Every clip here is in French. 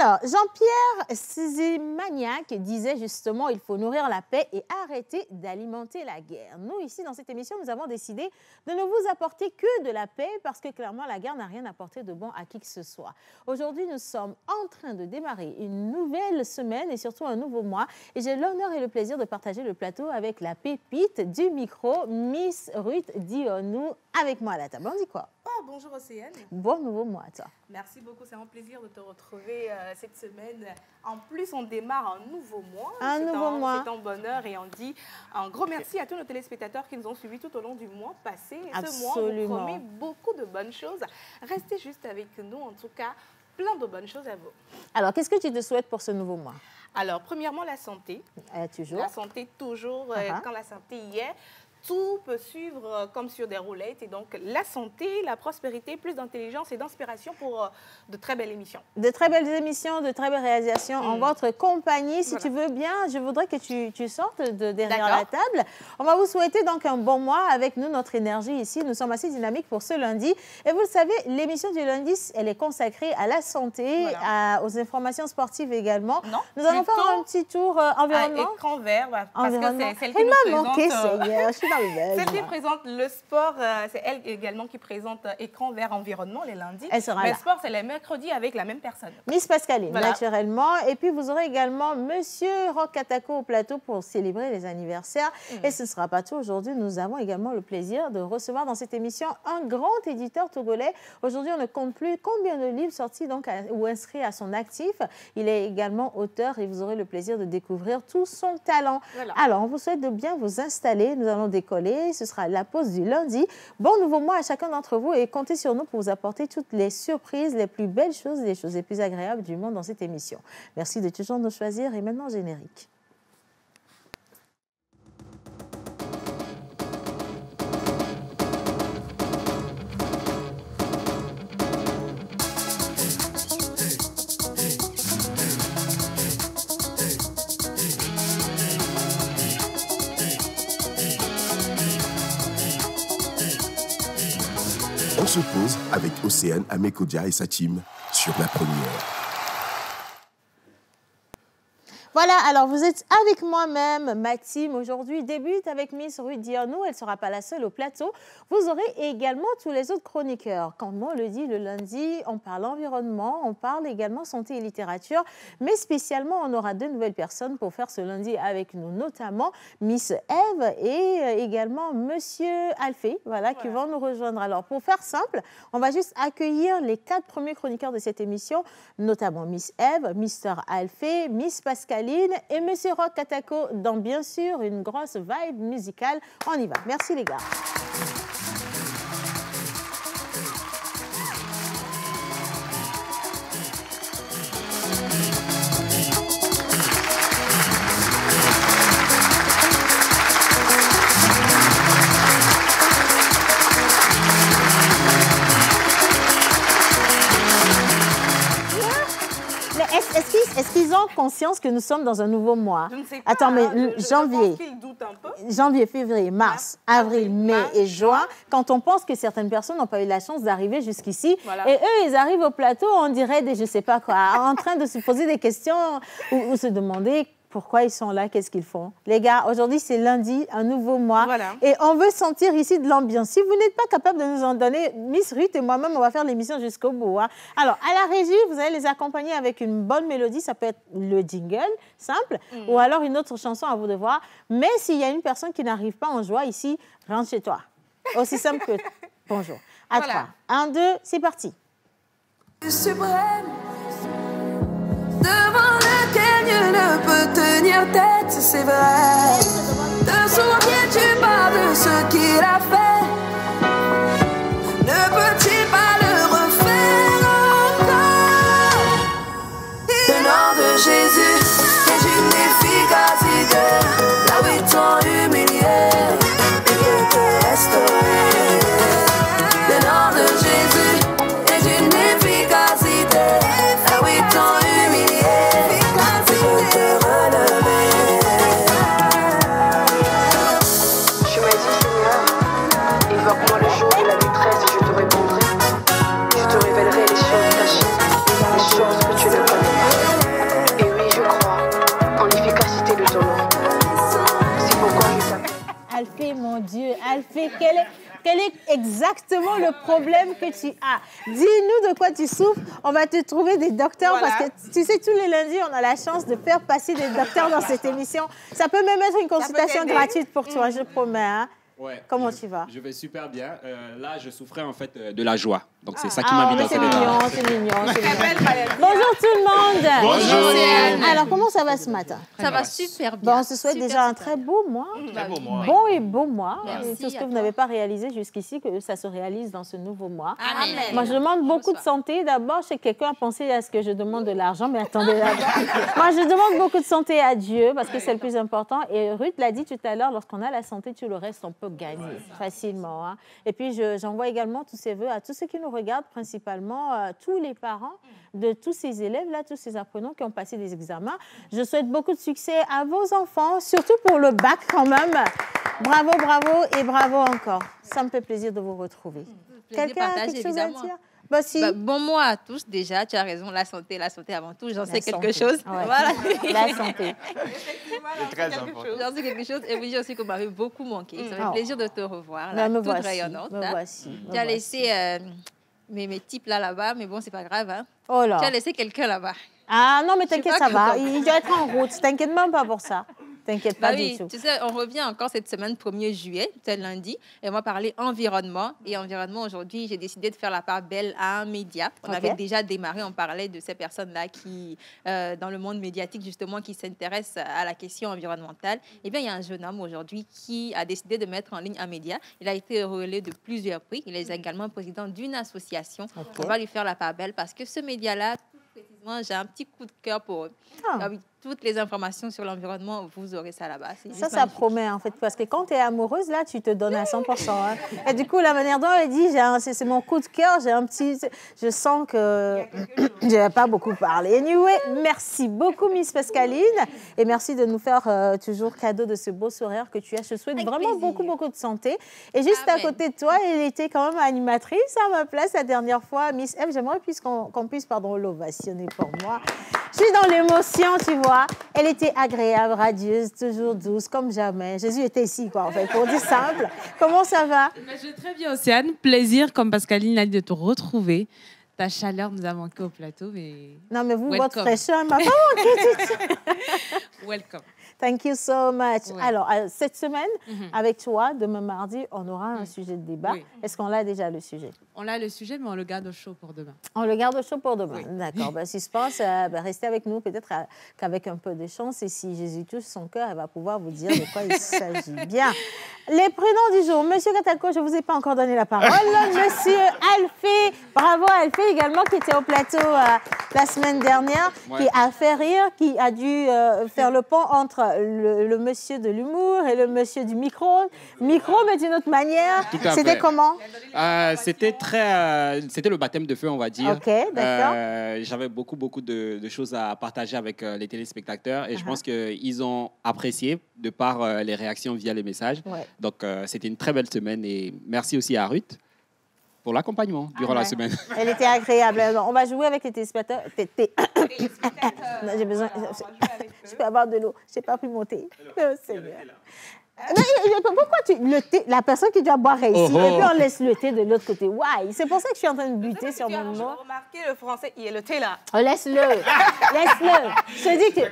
Alors, Jean-Pierre Sizemaniac disait justement il faut nourrir la paix et arrêter d'alimenter la guerre. Nous, ici, dans cette émission, nous avons décidé de ne vous apporter que de la paix parce que clairement, la guerre n'a rien apporté de bon à qui que ce soit. Aujourd'hui, nous sommes en train de démarrer une nouvelle semaine et surtout un nouveau mois. Et j'ai l'honneur et le plaisir de partager le plateau avec la pépite du micro, Miss Ruth Dionou, avec moi à la table. On dit quoi? Oh, bonjour Océane. Bon nouveau mois, toi. Merci beaucoup, c'est un plaisir de te retrouver cette semaine. En plus, on démarre un nouveau mois. Un nouveau mois. C'est un bonheur et on dit un gros merci à tous nos téléspectateurs qui nous ont suivis tout au long du mois passé. Et ce mois, on vous promet beaucoup de bonnes choses. Restez juste avec nous, en tout cas, plein de bonnes choses à vous. Alors, qu'est-ce que tu te souhaites pour ce nouveau mois? Alors, premièrement, la santé. Toujours. La santé, toujours. Quand la santé y est, tout peut suivre comme sur des roulettes. Et donc, la santé, la prospérité, plus d'intelligence et d'inspiration pour de très belles émissions. De très belles émissions, de très belles réalisations en votre compagnie. Si tu veux bien, je voudrais que tu sortes de derrière la table. On va vous souhaiter donc un bon mois avec nous, notre énergie ici. Nous sommes assez dynamiques pour ce lundi. Et vous le savez, l'émission du lundi, elle est consacrée à la santé, aux informations sportives également. Non, nous allons faire un petit tour environnement. Écran vert, parce que c'est celle qui nous présente... Celle qui présente le sport, c'est elle également qui présente écran vert environnement les lundis. Elle sera là. là. Le sport, c'est les mercredis avec la même personne. Miss Pascaline, naturellement. Et puis, vous aurez également Monsieur Roch Katako au plateau pour célébrer les anniversaires. Et ce ne sera pas tout. Aujourd'hui, nous avons également le plaisir de recevoir dans cette émission un grand éditeur togolais. Aujourd'hui, on ne compte plus combien de livres sortis donc, ou inscrits à son actif. Il est également auteur et vous aurez le plaisir de découvrir tout son talent. Alors, on vous souhaite de bien vous installer. Nous allons décoller. Ce sera la pause du lundi. Bon nouveau mois à chacun d'entre vous et comptez sur nous pour vous apporter toutes les surprises, les plus belles choses, les choses les plus agréables du monde dans cette émission. Merci de toujours nous choisir et maintenant générique. On se pose avec Océane Amekodia et sa team sur la première. Voilà, alors vous êtes avec moi-même, ma team. Aujourd'hui débute avec Miss Ruth Dionou. Elle ne sera pas la seule au plateau. Vous aurez également tous les autres chroniqueurs. Comme on le dit, le lundi, on parle environnement, on parle également santé et littérature. Mais spécialement, on aura deux nouvelles personnes pour faire ce lundi avec nous, notamment Miss Eve et également Monsieur Alphée, qui vont nous rejoindre. Alors, pour faire simple, on va juste accueillir les 4 premiers chroniqueurs de cette émission, notamment Miss Eve, Mr. Alphée, Miss Pascaline et Monsieur Roch Katako dans, bien sûr, une grosse vibe musicale. On y va. Merci, les gars. Est-ce qu'ils ont conscience que nous sommes dans un nouveau mois? Je ne sais pas. Attends, mais janvier, je pense qu'ils doutent un peu. Janvier, février, mars, avril, mai et juin, quand on pense que certaines personnes n'ont pas eu la chance d'arriver jusqu'ici, et eux, ils arrivent au plateau, on dirait des je ne sais pas quoi, en train de se poser des questions ou se demander pourquoi ils sont là, qu'est-ce qu'ils font. Les gars, aujourd'hui, c'est lundi, un nouveau mois. Et on veut sentir ici de l'ambiance. Si vous n'êtes pas capable de nous en donner, Miss Ruth et moi-même, on va faire l'émission jusqu'au bout. Alors, à la régie, vous allez les accompagner avec une bonne mélodie. Ça peut être le jingle, simple, ou alors une autre chanson à vous de voir. Mais s'il y a une personne qui n'arrive pas en joie ici, rentre chez toi. Aussi simple que bonjour. À toi. 1, 2, c'est parti. Suprême, devant lequel Dieu ne peut tenir tête, c'est vrai. Te souviens-tu pas de ce qu'il a fait? Ne peut-il pas le refaire encore? Le nom de Jésus est une efficacité. Là où ils t'ont humilié, il te restauré. Le nom de Jésus est une efficacité. Là où ils t'ont humilié, il peut te relever. exactement le problème que tu as. Dis-nous de quoi tu souffres. On va te trouver des docteurs parce que tu sais, tous les lundis, on a la chance de faire passer des docteurs dans cette émission. Ça peut même être une consultation gratuite pour toi, je promets. Hein. Ouais, comment tu vas? Je vais super bien. Là, je souffrais en fait de la joie. Donc, c'est ça qui m'a mis dans cette état. C'est mignon. Bonjour tout le monde. Bonjour. Alors, comment ça va ce matin? Ça va super bien. Bon, on se souhaite déjà un très beau mois. Très beau mois. Bon et beau mois. Merci et tout ce que vous n'avez pas réalisé jusqu'ici, que ça se réalise dans ce nouveau mois. Amen. Moi, je demande beaucoup de santé. D'abord, je sais que quelqu'un a pensé à ce que je demande de l'argent, mais attendez d'abord. Moi, je demande beaucoup de santé à Dieu parce que c'est le plus important. Et Ruth l'a dit tout à l'heure, lorsqu'on a la santé, tout le reste, on peut gagner facilement. Hein. Et puis, j'envoie également tous ces vœux à tous ceux qui nous regardent, principalement tous les parents de tous ces élèves-là, tous ces apprenants qui ont passé des examens. Je souhaite beaucoup de succès à vos enfants, surtout pour le bac quand même. Bravo, bravo et bravo encore. Ça me fait plaisir de vous retrouver. Quelqu'un a quelque chose à dire? Bah, si. Bon mois à tous déjà, tu as raison, la santé avant tout, j'en sais quelque chose. Ouais. Voilà. La santé. C'est très important. J'en sais quelque chose et oui, je sais qu'on m'avait beaucoup manqué. Ça fait plaisir de te revoir, là, toute rayonnante. Me voici. Tu as laissé mes types là-bas, mais bon, c'est pas grave. Hein. Oh là. Tu as laissé quelqu'un là-bas. Ah non, mais t'inquiète, ça va. Comment. Il doit être en route. T'inquiète même pas pour ça. T'inquiète pas du tout. Tu sais, on revient encore cette semaine, 1er juillet, c'est lundi, et on va parler environnement. Et environnement, aujourd'hui, j'ai décidé de faire la part belle à un média. On avait déjà démarré, on parlait de ces personnes-là qui, dans le monde médiatique, justement, qui s'intéressent à la question environnementale. Eh bien, il y a un jeune homme aujourd'hui qui a décidé de mettre en ligne un média. Il a été relais de plusieurs prix. Il est également président d'une association. On va lui faire la part belle parce que ce média-là, précisément, j'ai un petit coup de cœur pour eux. Ah oui, toutes les informations sur l'environnement, vous aurez ça là-bas. Ça promet, en fait, parce que quand tu es amoureuse, là, tu te donnes à 100%. Hein. Et du coup, la manière dont elle dit, c'est mon coup de cœur, j'ai un petit... Je sens que je n'ai pas beaucoup parlé. Anyway, merci beaucoup, Miss Pascaline, et merci de nous faire toujours cadeau de ce beau sourire que tu as. Je te souhaite vraiment beaucoup de santé. Et juste à côté de toi, elle était quand même animatrice à ma place la dernière fois. Miss F, j'aimerais qu'on puisse l'ovationner pour moi. Je suis dans l'émotion, tu vois. Elle était agréable, radieuse, toujours douce, comme jamais. Jésus était ici, quoi, en fait, pour dire simple. Comment ça va? Je vais très bien, Océane. Plaisir, comme Pascaline l'a dit, de te retrouver. Ta chaleur nous a manqué au plateau, mais... Non, mais vous, welcome. Votre fraîcheur m'a pas manqué. Welcome. Thank you so much. Ouais. Alors, cette semaine, avec toi, demain mardi, on aura un sujet de débat. Oui. Est-ce qu'on l'a déjà, le sujet? On a le sujet, mais on le garde au chaud pour demain. On le garde au chaud pour demain. Oui. D'accord. Suspense, restez avec nous. Peut-être qu'avec un peu de chance, et si Jésus touche son cœur, elle va pouvoir vous dire de quoi il s'agit. Bien. Les prénoms du jour. Monsieur Katako, je ne vous ai pas encore donné la parole. Monsieur Alphée. Bravo Alphée également, qui était au plateau la semaine dernière, qui a fait rire, qui a dû faire le pont entre le monsieur de l'humour et le monsieur du micro. Micro, mais d'une autre manière. C'était comment? C'était le baptême de feu, on va dire. OK, d'accord. J'avais beaucoup de choses à partager avec les téléspectateurs et je pense qu'ils ont apprécié de par les réactions via les messages. Ouais. Donc, c'était une très belle semaine et merci aussi à Ruth pour l'accompagnement durant la semaine. Elle était agréable. On va jouer avec les téléspectateurs. J'ai besoin... Je peux avoir de l'eau. Je n'ai pas pu monter. C'est bien. Pourquoi la personne qui doit boire ici, et puis on laisse le thé de l'autre côté? Why? C'est pour ça que je suis en train de buter sur mon mot. J'ai remarqué le français, il y a le thé là. Oh, laisse-le. Je te dis que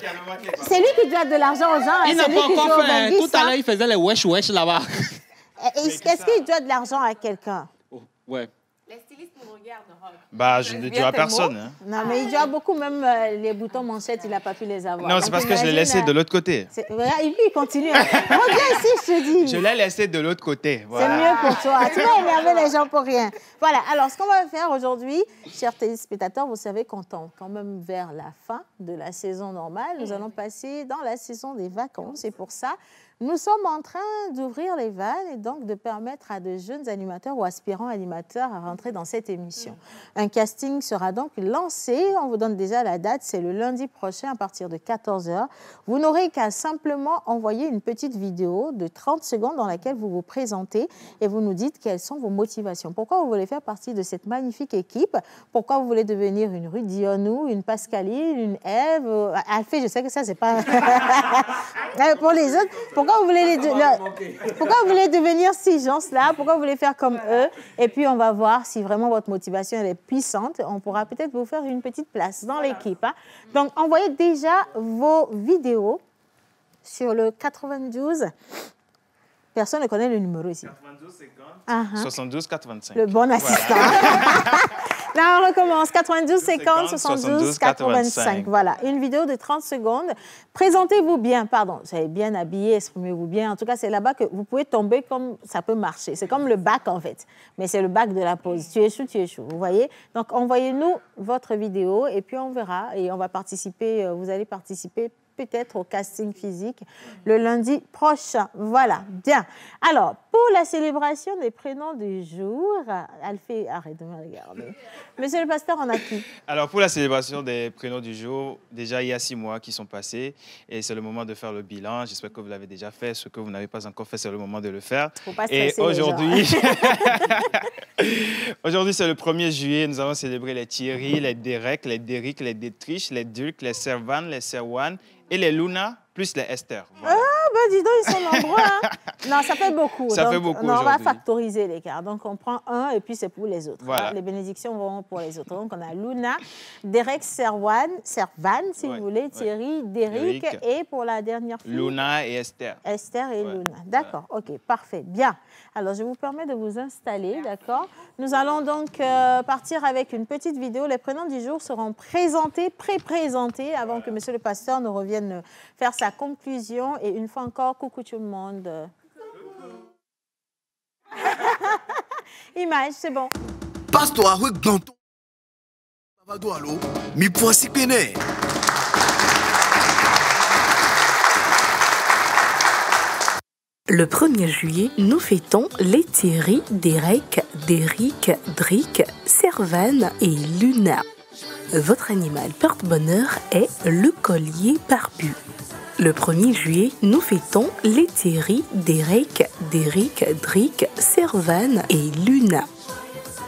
c'est lui qui doit de l'argent aux gens. Il n'a pas encore fait. Tout à l'heure, il faisait les wesh là-bas. Est-ce qu'il doit de l'argent à quelqu'un? Ouais. Les stylistes nous regardent. Bah, je ne le dis à personne. Hein. Non, mais il doit beaucoup, même les boutons manchettes, il n'a pas pu les avoir. Non, c'est parce que je l'ai laissé de l'autre côté. Et puis, il continue. Reviens ici, je te dis. Je l'ai laissé de l'autre côté. Voilà. C'est mieux pour toi. Tu vas énerver les gens pour rien. Voilà, alors ce qu'on va faire aujourd'hui, chers téléspectateurs, vous savez qu'on tend quand même vers la fin de la saison normale. Nous allons passer dans la saison des vacances. Et pour ça, nous sommes en train d'ouvrir les vannes et donc de permettre à de jeunes animateurs ou aspirants animateurs à rentrer dans cette émission. Un casting sera donc lancé. On vous donne déjà la date. C'est le lundi prochain à partir de 14h. Vous n'aurez qu'à simplement envoyer une petite vidéo de 30 secondes dans laquelle vous vous présentez et vous nous dites quelles sont vos motivations. Pourquoi vous voulez faire partie de cette magnifique équipe? Pourquoi vous voulez devenir une Ruth Dionou, une Pascaline, une Ève? Alphée, je sais que ça, c'est pas... Pour les autres, pourquoi pourquoi vous voulez devenir ces gens-là? Pourquoi vous voulez faire comme eux? Et puis, on va voir si vraiment votre motivation elle est puissante. On pourra peut-être vous faire une petite place dans l'équipe. Hein. Donc, envoyez déjà vos vidéos sur le 92. Personne ne connaît le numéro ici. 92 50 72 85. Le bon assistant. Là, on recommence. 92 50 72 85. Voilà, une vidéo de 30 secondes. Présentez-vous bien, pardon. Soyez bien habillé, exprimez-vous bien. En tout cas, c'est là-bas que vous pouvez tomber comme ça peut marcher. C'est comme le bac, en fait. Mais c'est le bac de la pause. Tu échoues. Vous voyez? Donc, envoyez-nous votre vidéo et puis on verra. Et on va participer, vous allez participer peut-être au casting physique le lundi prochain. Voilà, bien. Alors, pour la célébration des prénoms du jour, Alphée, arrête de me regarder. Monsieur le pasteur, on a qui? Alors, pour la célébration des prénoms du jour, déjà, il y a 6 mois qui sont passés et c'est le moment de faire le bilan. J'espère que vous l'avez déjà fait. Ce que vous n'avez pas encore fait, c'est le moment de le faire. Faut pas stresser et aujourd'hui, aujourd'hui, c'est le 1er juillet. Nous allons célébrer les Thierry, les Derek, les Derrick, les Détrich, les Dulk, les Servan, les Serwan et les Luna, plus les Esther. Voilà. Ah, ben dis donc, ils sont nombreux. Hein? Non, ça fait beaucoup. Ça fait beaucoup on va factoriser l'écart. Donc, on prend un et puis c'est pour les autres. Voilà. Les bénédictions vont pour les autres. Donc, on a Luna, Derek, Servan, si vous voulez, Thierry, Derrick et pour la dernière fille, Luna et Esther. Esther et Luna. D'accord, ok, parfait. Bien. Alors, je vous permets de vous installer, d'accord? Nous allons donc partir avec une petite vidéo. Les prénoms du jour seront présentés, pré-présentés avant que monsieur le pasteur ne revienne faire sa conclusion. Et une fois encore, coucou tout le monde. Image, c'est bon. Passe-toi, regarde-toi. Mi pour si péné. Le 1er juillet, nous fêtons les Thierry, Derek, Derrick, Drick, Servan et Luna. Votre animal porte-bonheur est le collier barbu. Le 1er juillet, nous fêtons les Thierry, Derek, Derrick, Drick, Servan et Luna.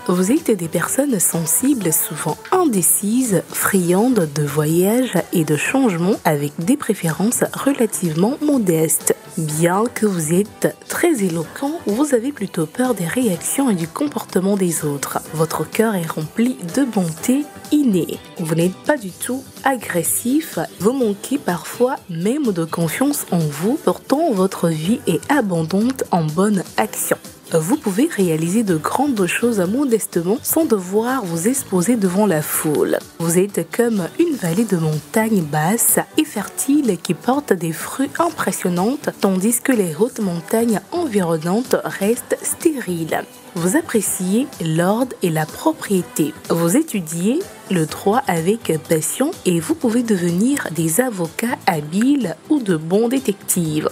Vous êtes des personnes sensibles, souvent indécises, friandes de voyages et de changements avec des préférences relativement modestes. Bien que vous êtes très éloquent, vous avez plutôt peur des réactions et du comportement des autres. Votre cœur est rempli de bonté innée. Vous n'êtes pas du tout agressif, vous manquez parfois même de confiance en vous, pourtant votre vie est abondante en bonnes actions. Vous pouvez réaliser de grandes choses modestement sans devoir vous exposer devant la foule. Vous êtes comme une vallée de montagnes basses et fertiles qui porte des fruits impressionnantes, tandis que les hautes montagnes environnantes restent stériles. Vous appréciez l'ordre et la propriété. Vous étudiez le droit avec passion et vous pouvez devenir des avocats habiles ou de bons détectives.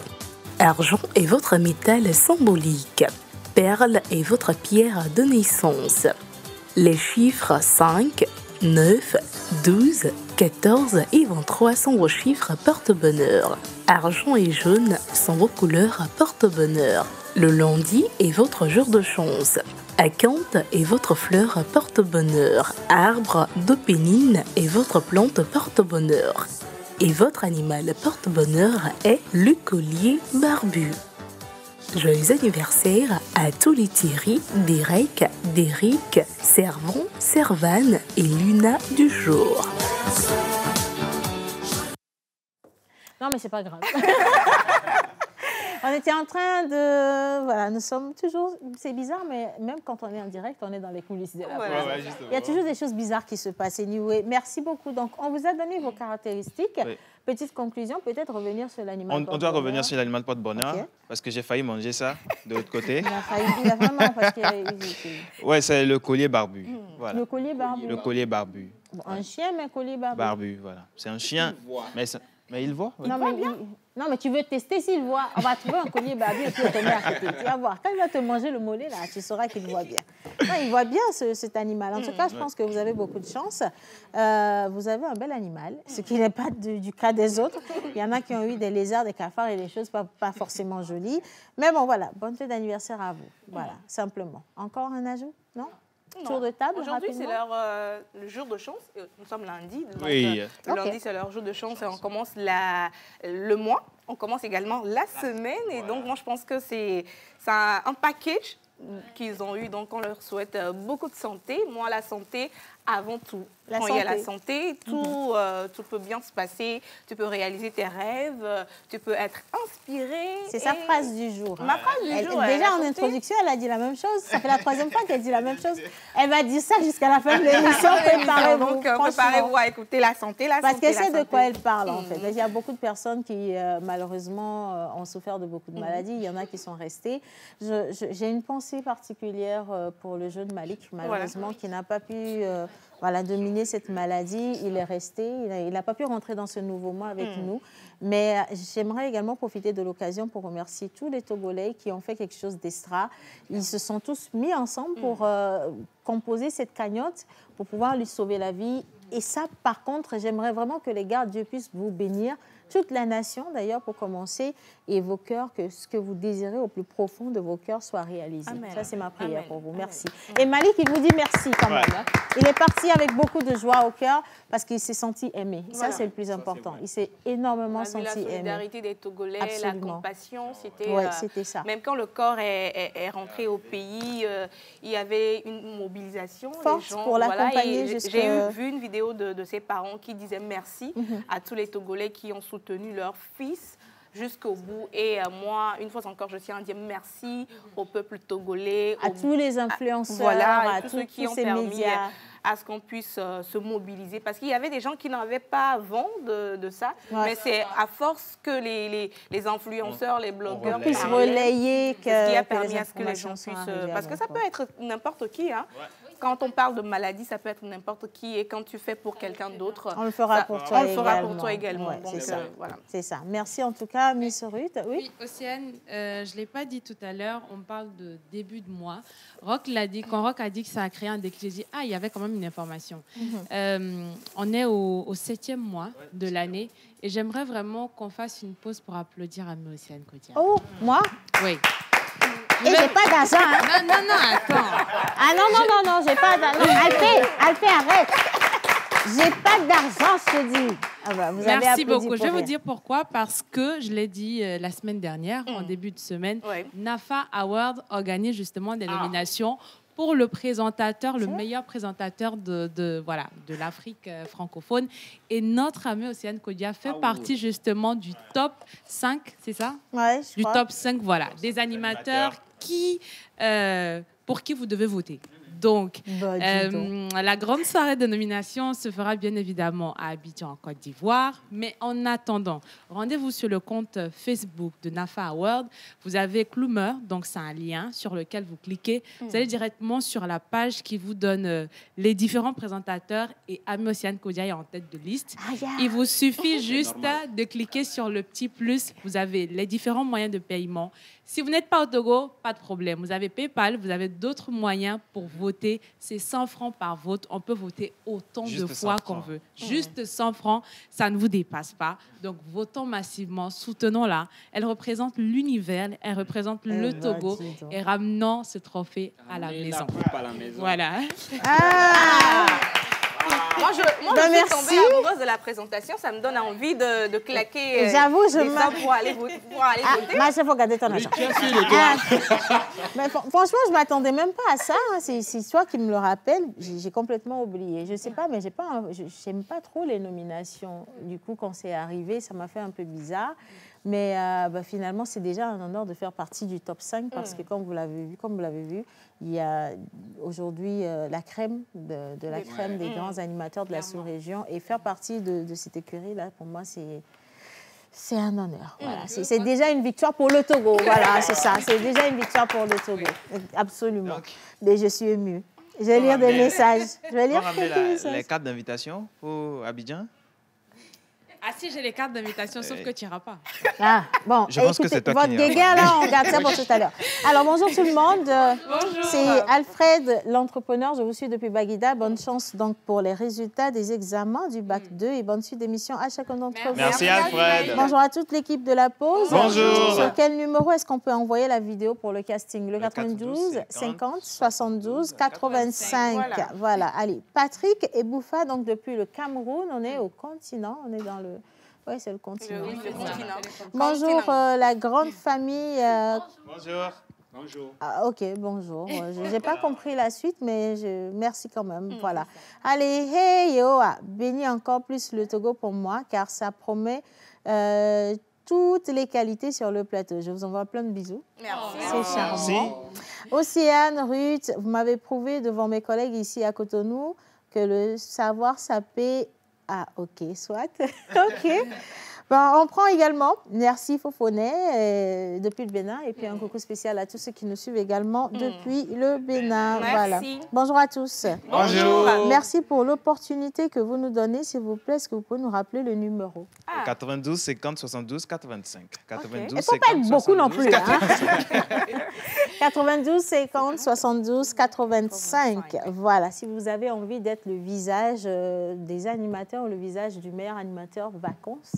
Argent est votre métal symbolique. Perle est votre pierre de naissance. Les chiffres 5, 9, 12, 14 et 23 sont vos chiffres porte-bonheur. Argent et jaune sont vos couleurs porte-bonheur. Le lundi est votre jour de chance. Acanthe est votre fleur porte-bonheur. Arbre d'opénine est votre plante porte-bonheur. Et votre animal porte-bonheur est le collier barbu. Joyeux anniversaire à tous les Thierry, Derek, Derrick, Servan, Servan et Luna du jour. Non, mais c'est pas grave. On était en train de... Voilà, nous sommes toujours... C'est bizarre, mais même quand on est en direct, on est dans les coulisses de la presse. Il y a toujours des choses bizarres qui se passent. Anyway, merci beaucoup. Donc, on vous a donné vos caractéristiques. Oui. Petite conclusion, peut-être revenir sur l'animal porte-bonheur. On doit revenir sur l'animal porte-bonheur, parce que j'ai failli manger ça de l'autre côté. Il a vraiment... Parce que... Ouais, c'est le collier barbu. Voilà. Le collier barbu. Le collier barbu. Bon, un chien, mais un collier barbu. Barbu, voilà. C'est un chien. Mais il voit. Oui. Non, mais tu veux tester s'il voit. On va trouver un collier barbu et puis on te met à côté. Tu vas voir. Quand il va te manger le mollet, là, tu sauras qu'il voit bien. Non, il voit bien cet animal. En tout cas, je pense que vous avez beaucoup de chance. Vous avez un bel animal, ce qui n'est pas du cas des autres. Il y en a qui ont eu des lézards, des cafards et des choses pas forcément jolies. Mais bon, voilà. Bonne fête d'anniversaire à vous. Voilà, simplement. Encore un ajout? Non? Tour de table. Aujourd'hui, c'est le jour de chance. Nous sommes lundi. Donc, oui. Lundi, c'est leur jour de chance et on commence le mois. On commence également la semaine. Et donc, moi, je pense que c'est un package qu'ils ont eu. Donc, on leur souhaite beaucoup de santé. Moi, la santé avant tout. Quand il y a la santé, tout peut bien se passer. Tu peux réaliser tes rêves. Tu peux être inspiré. C'est sa phrase du jour. Ma phrase du jour. Déjà, en introduction, elle a dit la même chose. Ça fait la 3e fois qu'elle dit la même chose. Elle va dire ça jusqu'à la fin de l'émission. Préparez-vous. Donc, préparez-vous à écouter la santé. Parce qu'elle sait de quoi elle parle, en fait. Il y a beaucoup de personnes qui, malheureusement, ont souffert de beaucoup de maladies. Il y en a qui sont restées. J'ai une pensée particulière pour le jeune Malik, malheureusement, qui n'a pas pu dominer cette maladie. Il est resté. Il n'a pas pu rentrer dans ce nouveau mois avec nous. Mais j'aimerais également profiter de l'occasion pour remercier tous les Togolais qui ont fait quelque chose d'extra. Ils se sont tous mis ensemble pour composer cette cagnotte pour pouvoir lui sauver la vie. Et ça, par contre, j'aimerais vraiment que les gardes Dieu puissent vous bénir, toute la nation d'ailleurs pour commencer, et vos cœurs, que ce que vous désirez au plus profond de vos cœurs soit réalisé. Amen. Ça, c'est ma prière pour vous. Merci. Et Malik, il vous dit merci quand même. Hein. Il est parti avec beaucoup de joie au cœur parce qu'il s'est senti aimé. Ça, c'est le plus important. Il s'est énormément senti aimé. La solidarité des Togolais, la compassion, c'était ça. Même quand le corps est rentré au pays, il y avait une mobilisation. Force les gens, pour l'accompagner jusqu'à... J'ai vu une vidéo de ses parents qui disaient merci à tous les Togolais qui ont soutenu leur fils jusqu'au bout. Et moi, une fois encore, je tiens à dire merci au peuple togolais. À tous les influenceurs, à tous ceux qui ont permis à ce qu'on puisse se mobiliser. Parce qu'il y avait des gens qui n'avaient pas vent de ça, mais c'est à force que les influenceurs, les blogueurs puissent relayer, qui a permis à ce que les gens puissent... Parce que ça peut être n'importe qui, hein. Quand on parle de maladie, ça peut être n'importe qui. Et quand tu fais pour quelqu'un d'autre, on le fera pour toi également. On le fera pour toi également. Ouais, c'est ça. Voilà. C'est ça. Merci en tout cas, Miss Ruth. Oui, Océane, je ne l'ai pas dit tout à l'heure, on parle de début de mois. Rock l'a dit, quand Rock a dit que ça a créé un déclic, j'ai dit, il y avait quand même une information. On est au 7e mois de l'année et j'aimerais vraiment qu'on fasse une pause pour applaudir à Océane Kodia. Oh, moi? Oui. Et j'ai pas d'argent. Hein. Non, attends. Ah non, j'ai pas d'argent. Alphée, arrête. J'ai pas d'argent, je te dis. Ah bah, vous Merci beaucoup. Je vais vous dire pourquoi. Parce que, je l'ai dit la semaine dernière, en début de semaine, NAFA Award organise justement des nominations pour le présentateur, le meilleur présentateur de l'Afrique francophone. Et notre amie Océane Kodia fait partie justement du top 5, c'est ça? Ouais, je crois. Du top 5, voilà, des animateurs pour qui vous devez voter. Donc, la grande soirée de nomination se fera bien évidemment à Abidjan, en Côte d'Ivoire. Mais en attendant, rendez-vous sur le compte Facebook de NAFA Award. Vous avez Cloomer, donc c'est un lien sur lequel vous cliquez. Vous allez directement sur la page qui vous donne les différents présentateurs et Ami Océane Kodia est en tête de liste. Il vous suffit juste de cliquer sur le petit plus. Vous avez les différents moyens de paiement. Si vous n'êtes pas au Togo, pas de problème. Vous avez PayPal, vous avez d'autres moyens pour voter. C'est 100 francs par vote. On peut voter autant de fois qu'on veut. Juste 100 francs, ça ne vous dépasse pas. Donc, votons massivement, soutenons-la. Elle représente l'univers, elle représente le Togo et ramenons ce trophée à la maison. Voilà. Moi, je suis tombée amoureuse de la présentation. Ça me donne envie de claquer. J'avoue, pour aller voter. Moi, il faut garder ton argent. Mais franchement, je ne m'attendais même pas à ça. Hein. C'est toi qui me le rappelle. J'ai complètement oublié. Je ne sais pas, mais je n'aime pas trop les nominations. Du coup, quand c'est arrivé, ça m'a fait un peu bizarre. Mais finalement, c'est déjà un honneur de faire partie du top 5 parce que, comme vous l'avez vu, il y a aujourd'hui la crème de la crème des grands animateurs de la sous-région. Et faire partie de cette écurie-là, pour moi, c'est un honneur. Voilà. C'est déjà une victoire pour le Togo. Voilà, c'est ça. C'est déjà une victoire pour le Togo. Absolument. Mais je suis émue. Je vais lire des messages. Je vais lire quelques messages. Les cartes d'invitation pour Abidjan. Ah si, j'ai les cartes d'invitation, sauf que tu n'iras pas. Ah, bon. Je pense que c'est toi votre qui guéguerre, là, on garde ça pour tout à l'heure. Alors, bonjour tout le monde. Bonjour. C'est Alfred, l'entrepreneur. Je vous suis depuis Baguida. Bonne chance donc pour les résultats des examens du Bac 2 et bonne suite d'émission à chacun d'entre vous. Merci Alfred. Bonjour à toute l'équipe de la pause. Bonjour. Sur quel numéro est-ce qu'on peut envoyer la vidéo pour le casting? Le 92 50 72 85. Voilà. Allez, Patrick et Boufa, donc depuis le Cameroun, on est au continent, on est dans le... Oui, c'est le continent. Oui, le continent. Bonjour la grande famille. Bonjour. Bonjour. Ah, ok, bonjour. Je n'ai pas compris la suite, mais merci quand même. Voilà. Allez, hey yo, bénis encore plus le Togo pour moi, car ça promet toutes les qualités sur le plateau. Je vous envoie plein de bisous. Merci. C'est charmant. Merci. Océane, Ruth, vous m'avez prouvé devant mes collègues ici à Cotonou que le savoir, ça paie. Ah, ok, soit. Ok. Bon, on prend également Merci Fofonet depuis le Bénin et puis un coucou spécial à tous ceux qui nous suivent également depuis le Bénin. Merci. Voilà. Bonjour à tous. Bonjour. Merci pour l'opportunité que vous nous donnez. S'il vous plaît, est-ce que vous pouvez nous rappeler le numéro? 92 50 72 85. 92 Il ne faut pas être beaucoup non plus. Hein? 92 50 72 85. Voilà, si vous avez envie d'être le visage des animateurs ou le visage du meilleur animateur vacances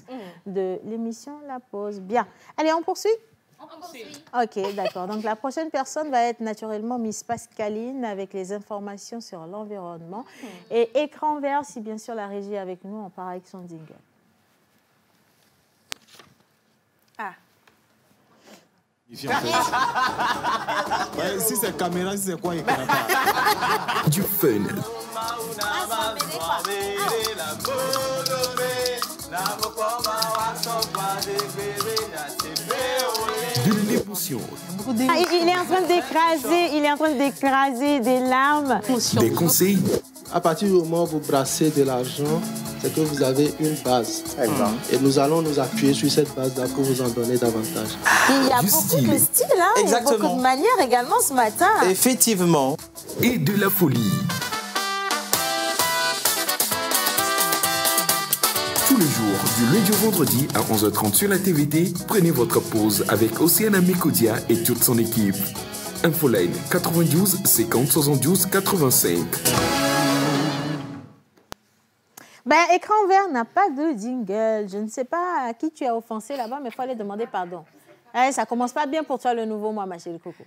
de l'émission La Pause. Bien. Allez, on poursuit? On poursuit. Ok, d'accord. Donc, la prochaine personne va être naturellement Miss Pascaline avec les informations sur l'environnement. Et écran vert, si bien sûr la régie est avec nous, on part avec son jingle. Ah. Ouais, si c'est caméra, si c'est quoi, il ne connaît pas. Du fun, de l'émotion, Ah, il est en train d'écraser des larmes. des conseils, À partir du moment où vous brassez de l'argent, c'est que vous avez une base. Et nous allons nous appuyer sur cette base-là pour vous en donner davantage. Il y a Du beaucoup style. de style, hein? Il y a beaucoup de manières également ce matin. Effectivement. et de la folie. Tous les jours, du lundi au vendredi à 11h30 sur la TVT, prenez votre pause avec Océane Amécodia et toute son équipe. Infoline 92 50 72 85. Ben, écran vert n'a pas de jingle. Je ne sais pas à qui tu as offensé là-bas, mais il faut aller demander pardon. Eh, ça commence pas bien pour toi le nouveau mois, ma chérie Coco.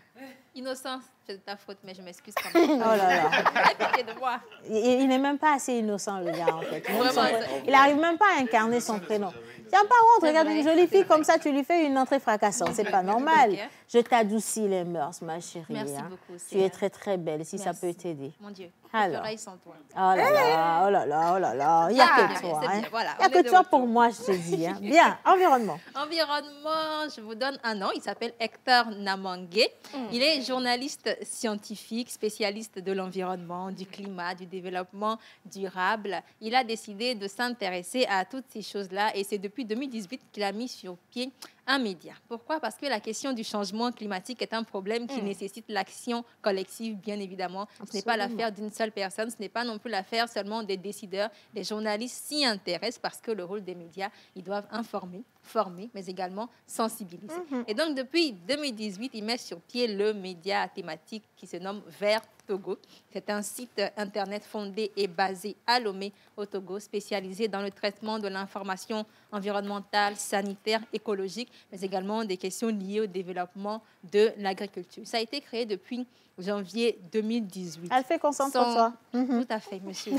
Innocence, c'est de ta faute, mais je m'excuse quand même. Oh là là. Pitié de moi. Il n'est même pas assez innocent, le gars, en fait. Vraiment, Il n'arrive même pas à incarner son prénom. Tiens, par contre, regarde une jolie fille comme ça, tu lui fais une entrée fracassante. C'est pas normal. Je t'adoucis les mœurs, ma chérie. Merci hein. beaucoup. Tu es très, très belle, si ça peut t'aider. Mon Dieu, Alors. je sans toi. Oh là là, oh là là, oh là là. Il n'y a que toi. c'est Hein. bien, voilà, Il n'y a on est que de toi retour. pour moi, je te dis. Hein. Bien, environnement. Environnement, je vous donne un nom. Il s'appelle Hector Namangué. Il est journaliste scientifique, spécialiste de l'environnement, du climat, du développement durable. Il a décidé de s'intéresser à toutes ces choses-là et c'est depuis 2018 qu'il a mis sur pied un média. Pourquoi? Parce que la question du changement climatique est un problème qui nécessite l'action collective, bien évidemment. Absolument. Ce n'est pas l'affaire d'une seule personne, ce n'est pas non plus l'affaire seulement des décideurs. Les journalistes s'y intéressent parce que le rôle des médias, ils doivent informer, former, mais également sensibiliser. Et donc, depuis 2018, il met sur pied le média thématique qui se nomme Vert Togo. C'est un site internet fondé et basé à Lomé, au Togo, spécialisé dans le traitement de l'information environnementale, sanitaire, écologique, mais également des questions liées au développement de l'agriculture. Ça a été créé depuis janvier 2018. Elle fait concentre-toi. Tout à fait, monsieur.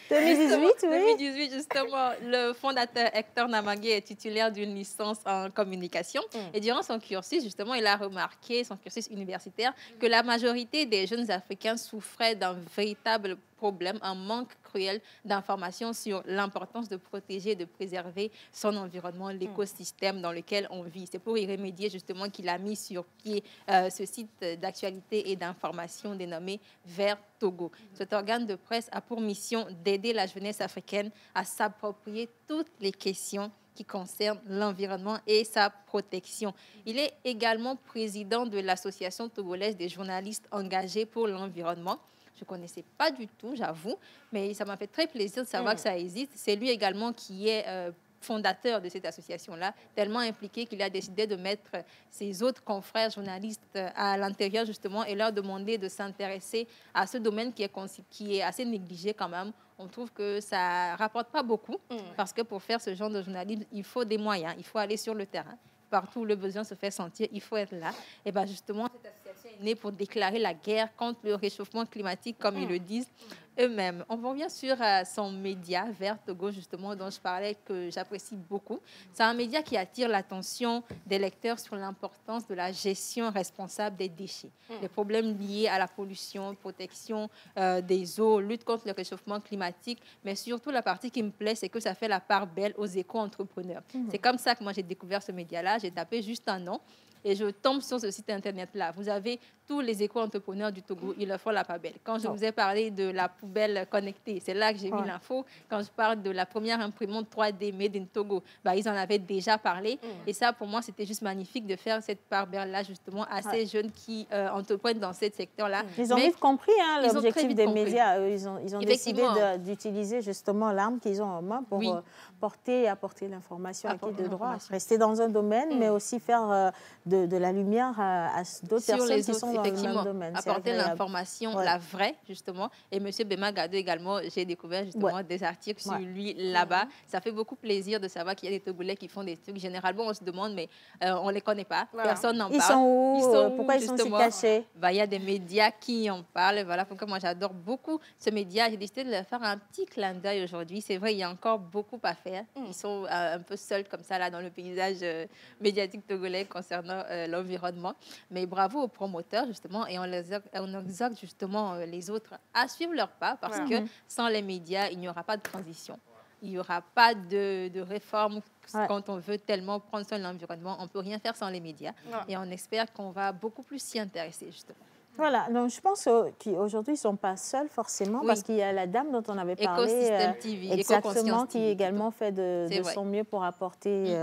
2018, oui. 2018, justement, le fondateur Hector Namangué est titulaire d'une licence en communication. Et durant son cursus, justement, il a remarqué, son cursus universitaire, que la majorité des jeunes Africains souffraient d'un véritable problème, un manque cruel d'informations sur l'importance de protéger, de préserver son environnement, l'écosystème dans lequel on vit. C'est pour y remédier justement qu'il a mis sur pied ce site d'actualité et d'information dénommé Vert Togo. Cet organe de presse a pour mission d'aider la jeunesse africaine à s'approprier toutes les questions qui concernent l'environnement et sa protection. Il est également président de l'Association togolaise des journalistes engagés pour l'environnement. Je ne connaissais pas du tout, j'avoue, mais ça m'a fait très plaisir de savoir que ça existe. C'est lui également qui est fondateur de cette association-là, tellement impliqué qu'il a décidé de mettre ses autres confrères journalistes à l'intérieur justement et leur demander de s'intéresser à ce domaine qui est assez négligé quand même. On trouve que ça ne rapporte pas beaucoup parce que pour faire ce genre de journalisme, il faut des moyens, il faut aller sur le terrain. Partout où le besoin se fait sentir, il faut être là. Et bien justement, cette association est née pour déclarer la guerre contre le réchauffement climatique, comme ils le disent eux-mêmes. On revient sur son média, Vert Togo, justement, dont je parlais, que j'apprécie beaucoup. C'est un média qui attire l'attention des lecteurs sur l'importance de la gestion responsable des déchets. Les problèmes liés à la pollution, protection des eaux, lutte contre le réchauffement climatique, mais surtout la partie qui me plaît, c'est que ça fait la part belle aux éco-entrepreneurs. C'est comme ça que moi j'ai découvert ce média-là. J'ai tapé juste un nom et je tombe sur ce site internet-là. Vous avez tous les éco-entrepreneurs du Togo, ils leur font la part belle. Quand je vous ai parlé de la poubelle connectée, c'est là que j'ai mis l'info. Quand je parle de la première imprimante 3D made in Togo, ils en avaient déjà parlé. Et ça, pour moi, c'était juste magnifique de faire cette part belle-là, justement, à ces jeunes qui entreprennent dans ce secteur-là. Ils ont vite compris l'objectif des médias. Ils ont décidé d'utiliser justement l'arme qu'ils ont en main pour apporter l'information à qui de droit. Rester dans un domaine, mais aussi faire de la lumière à d'autres personnes qui sont dans le même domaine. Apporter l'information, la vraie, justement. Et M. Bema Gado également, j'ai découvert justement des articles sur lui là-bas. Ça fait beaucoup plaisir de savoir qu'il y a des Togolais qui font des trucs. Généralement, on se demande, mais on ne les connaît pas. Personne n'en parle. Ils sont où? Pourquoi ils sont si cachés? Il y a des médias qui en parlent. Voilà pourquoi moi, j'adore beaucoup ce média. J'ai décidé de leur faire un petit clin d'œil aujourd'hui. C'est vrai, il y a encore beaucoup à faire. Ils sont un peu seuls comme ça là, dans le paysage médiatique togolais concernant l'environnement. Mais bravo aux promoteurs, justement, et on exhorte justement les autres à suivre leur pas parce que sans les médias, il n'y aura pas de transition. Il n'y aura pas de réforme quand on veut tellement prendre soin de l'environnement. On ne peut rien faire sans les médias. Et on espère qu'on va beaucoup plus s'y intéresser, justement. Voilà, donc je pense qu'aujourd'hui, ils ne sont pas seuls forcément, parce qu'il y a la dame dont on avait parlé, Écosystème TV, exactement, qui également fait de son mieux pour apporter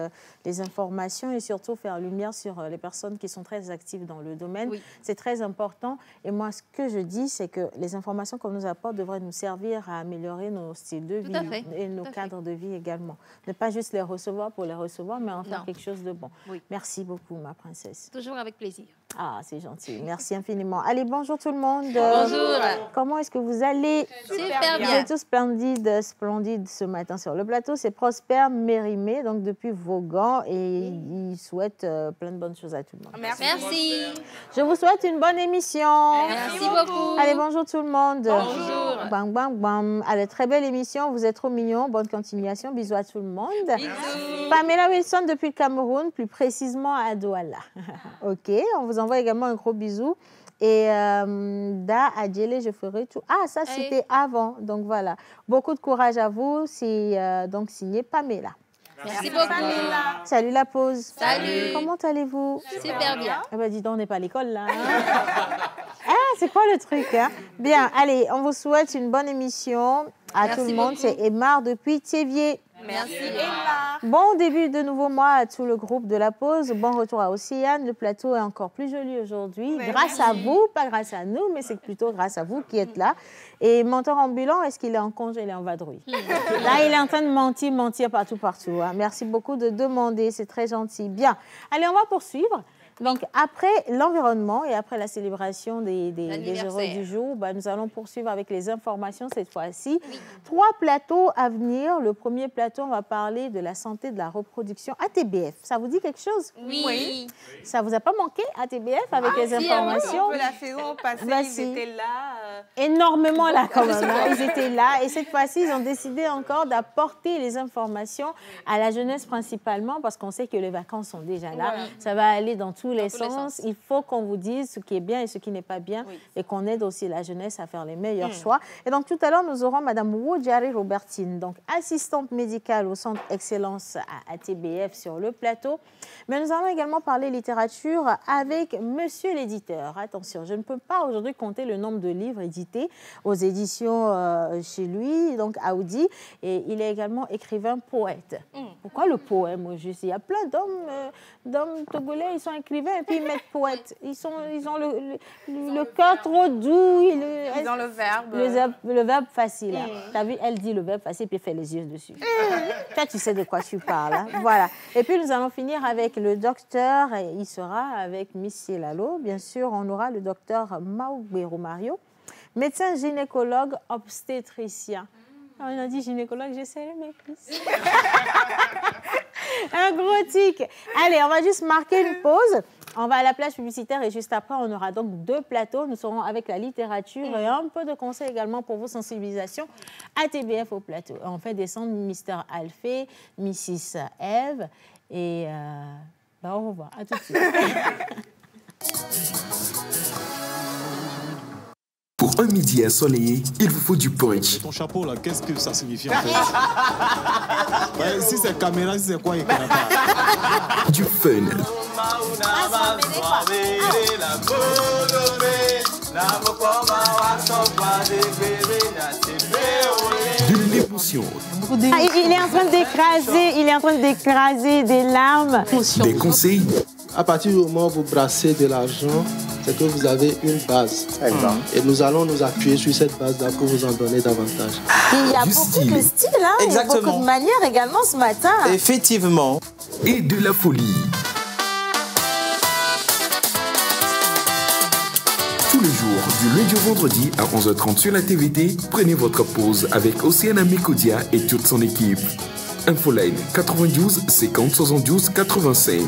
les informations et surtout faire lumière sur les personnes qui sont très actives dans le domaine. C'est très important. Et moi, ce que je dis, c'est que les informations qu'on nous apporte devraient nous servir à améliorer nos styles de vie et nos cadres de vie également. Ne pas juste les recevoir pour les recevoir, mais en faire quelque chose de bon. Merci beaucoup, ma princesse. Toujours avec plaisir. Ah, c'est gentil. Merci infiniment. Allez, bonjour tout le monde. Bonjour. Comment est-ce que vous allez? Super bien. Vous êtes tous splendides ce matin sur le plateau. C'est Prosper Mérimée, donc depuis Vaughan, et il souhaite plein de bonnes choses à tout le monde. Merci. Je vous souhaite une bonne émission. Merci beaucoup. Allez, bonjour tout le monde. Bonjour. Bam, bam, bam. Allez, très belle émission. Vous êtes trop mignons. Bonne continuation. Bisous à tout le monde. Bisous. Pamela Wilson depuis le Cameroun, plus précisément à Douala. OK, on vous envoie également un gros bisou. Et Da Adjele, je ferai tout. Ah, ça, c'était avant. Donc, voilà. Beaucoup de courage à vous. C'est donc signé Pamela. Merci beaucoup. Pamela. Salut la pause. Salut. Comment allez-vous? Super bien. Eh ben, dis donc, on n'est pas à l'école, là. C'est quoi le truc, hein? Bien, allez, on vous souhaite une bonne émission à tout le monde. C'est Emar depuis Théviers. Merci, Emma. Bon début de nouveau mois à tout le groupe de la pause. Bon retour à Océane. Le plateau est encore plus joli aujourd'hui. Grâce à vous, pas grâce à nous, mais c'est plutôt grâce à vous qui êtes là. Et menteur ambulant, est-ce qu'il est en congé? Il est en vadrouille. Là, il est en train de mentir partout. Hein. Merci beaucoup de demander. C'est très gentil. Bien. Allez, on va poursuivre. Donc, après l'environnement et après la célébration des heureux du jour, nous allons poursuivre avec les informations cette fois-ci. 3 plateaux à venir. Le premier plateau, on va parler de la santé de la reproduction, ATBF. Ça vous dit quelque chose? Oui. Ça ne vous a pas manqué, ATBF, avec les informations? La saison passée, ils étaient là. Énormément là, quand même. Ils étaient là. Et cette fois-ci, ils ont décidé encore d'apporter les informations à la jeunesse principalement, parce qu'on sait que les vacances sont déjà là. Ça va aller dans tous les sens. Il faut qu'on vous dise ce qui est bien et ce qui n'est pas bien et qu'on aide aussi la jeunesse à faire les meilleurs choix. Et donc, tout à l'heure, nous aurons Mme Wodjari Robertine, donc assistante médicale au Centre Excellence à ATBF sur le plateau. Mais nous allons également parler littérature avec monsieur l'éditeur. Attention, je ne peux pas aujourd'hui compter le nombre de livres édité aux éditions chez lui, donc Audi. Et il est également écrivain poète. Pourquoi le poème au juste? Il y a plein d'hommes togolais, ils sont écrivains et puis ils mettent poète. Ils ont le cœur trop doux. Ils ont le verbe. Le verbe facile. Tu as vu, elle dit le verbe facile puis elle fait les yeux dessus. Toi, tu sais de quoi tu parles. Hein? Voilà. Et puis, nous allons finir avec le docteur. Il sera avec Miss Silalo. Bien sûr, on aura le docteur Maougbero Mario, médecin gynécologue obstétricien. On a dit gynécologue, j'essaie le métis. Un gros tic. Allez, on va juste marquer une pause. On va à la plage publicitaire et juste après, on aura donc 2 plateaux. Nous serons avec la littérature et un peu de conseils également pour vos sensibilisations à TBF au plateau. On fait descendre Mr. Alphée, Mrs. Eve et au revoir. À tout de suite. Pour un midi ensoleillé, il vous faut du punch. Ton chapeau là, qu'est-ce que ça signifie en fait? Si c'est caméra, si c'est quoi, il connaît pas. Du fun. De l'émotion. Il est en train d'écraser des larmes. Des conseils. À partir du moment où vous brassez de l'argent, c'est que vous avez une base. Et nous allons nous appuyer sur cette base-là pour vous en donner davantage. Il y a beaucoup de styles, hein? Il y a beaucoup de manières également ce matin. Effectivement. Et de la folie. Tous les jours, du lundi au vendredi à 11h30 sur la TVT, prenez votre pause avec Océane Mekoudia et toute son équipe. Infoline 92 50 72 85.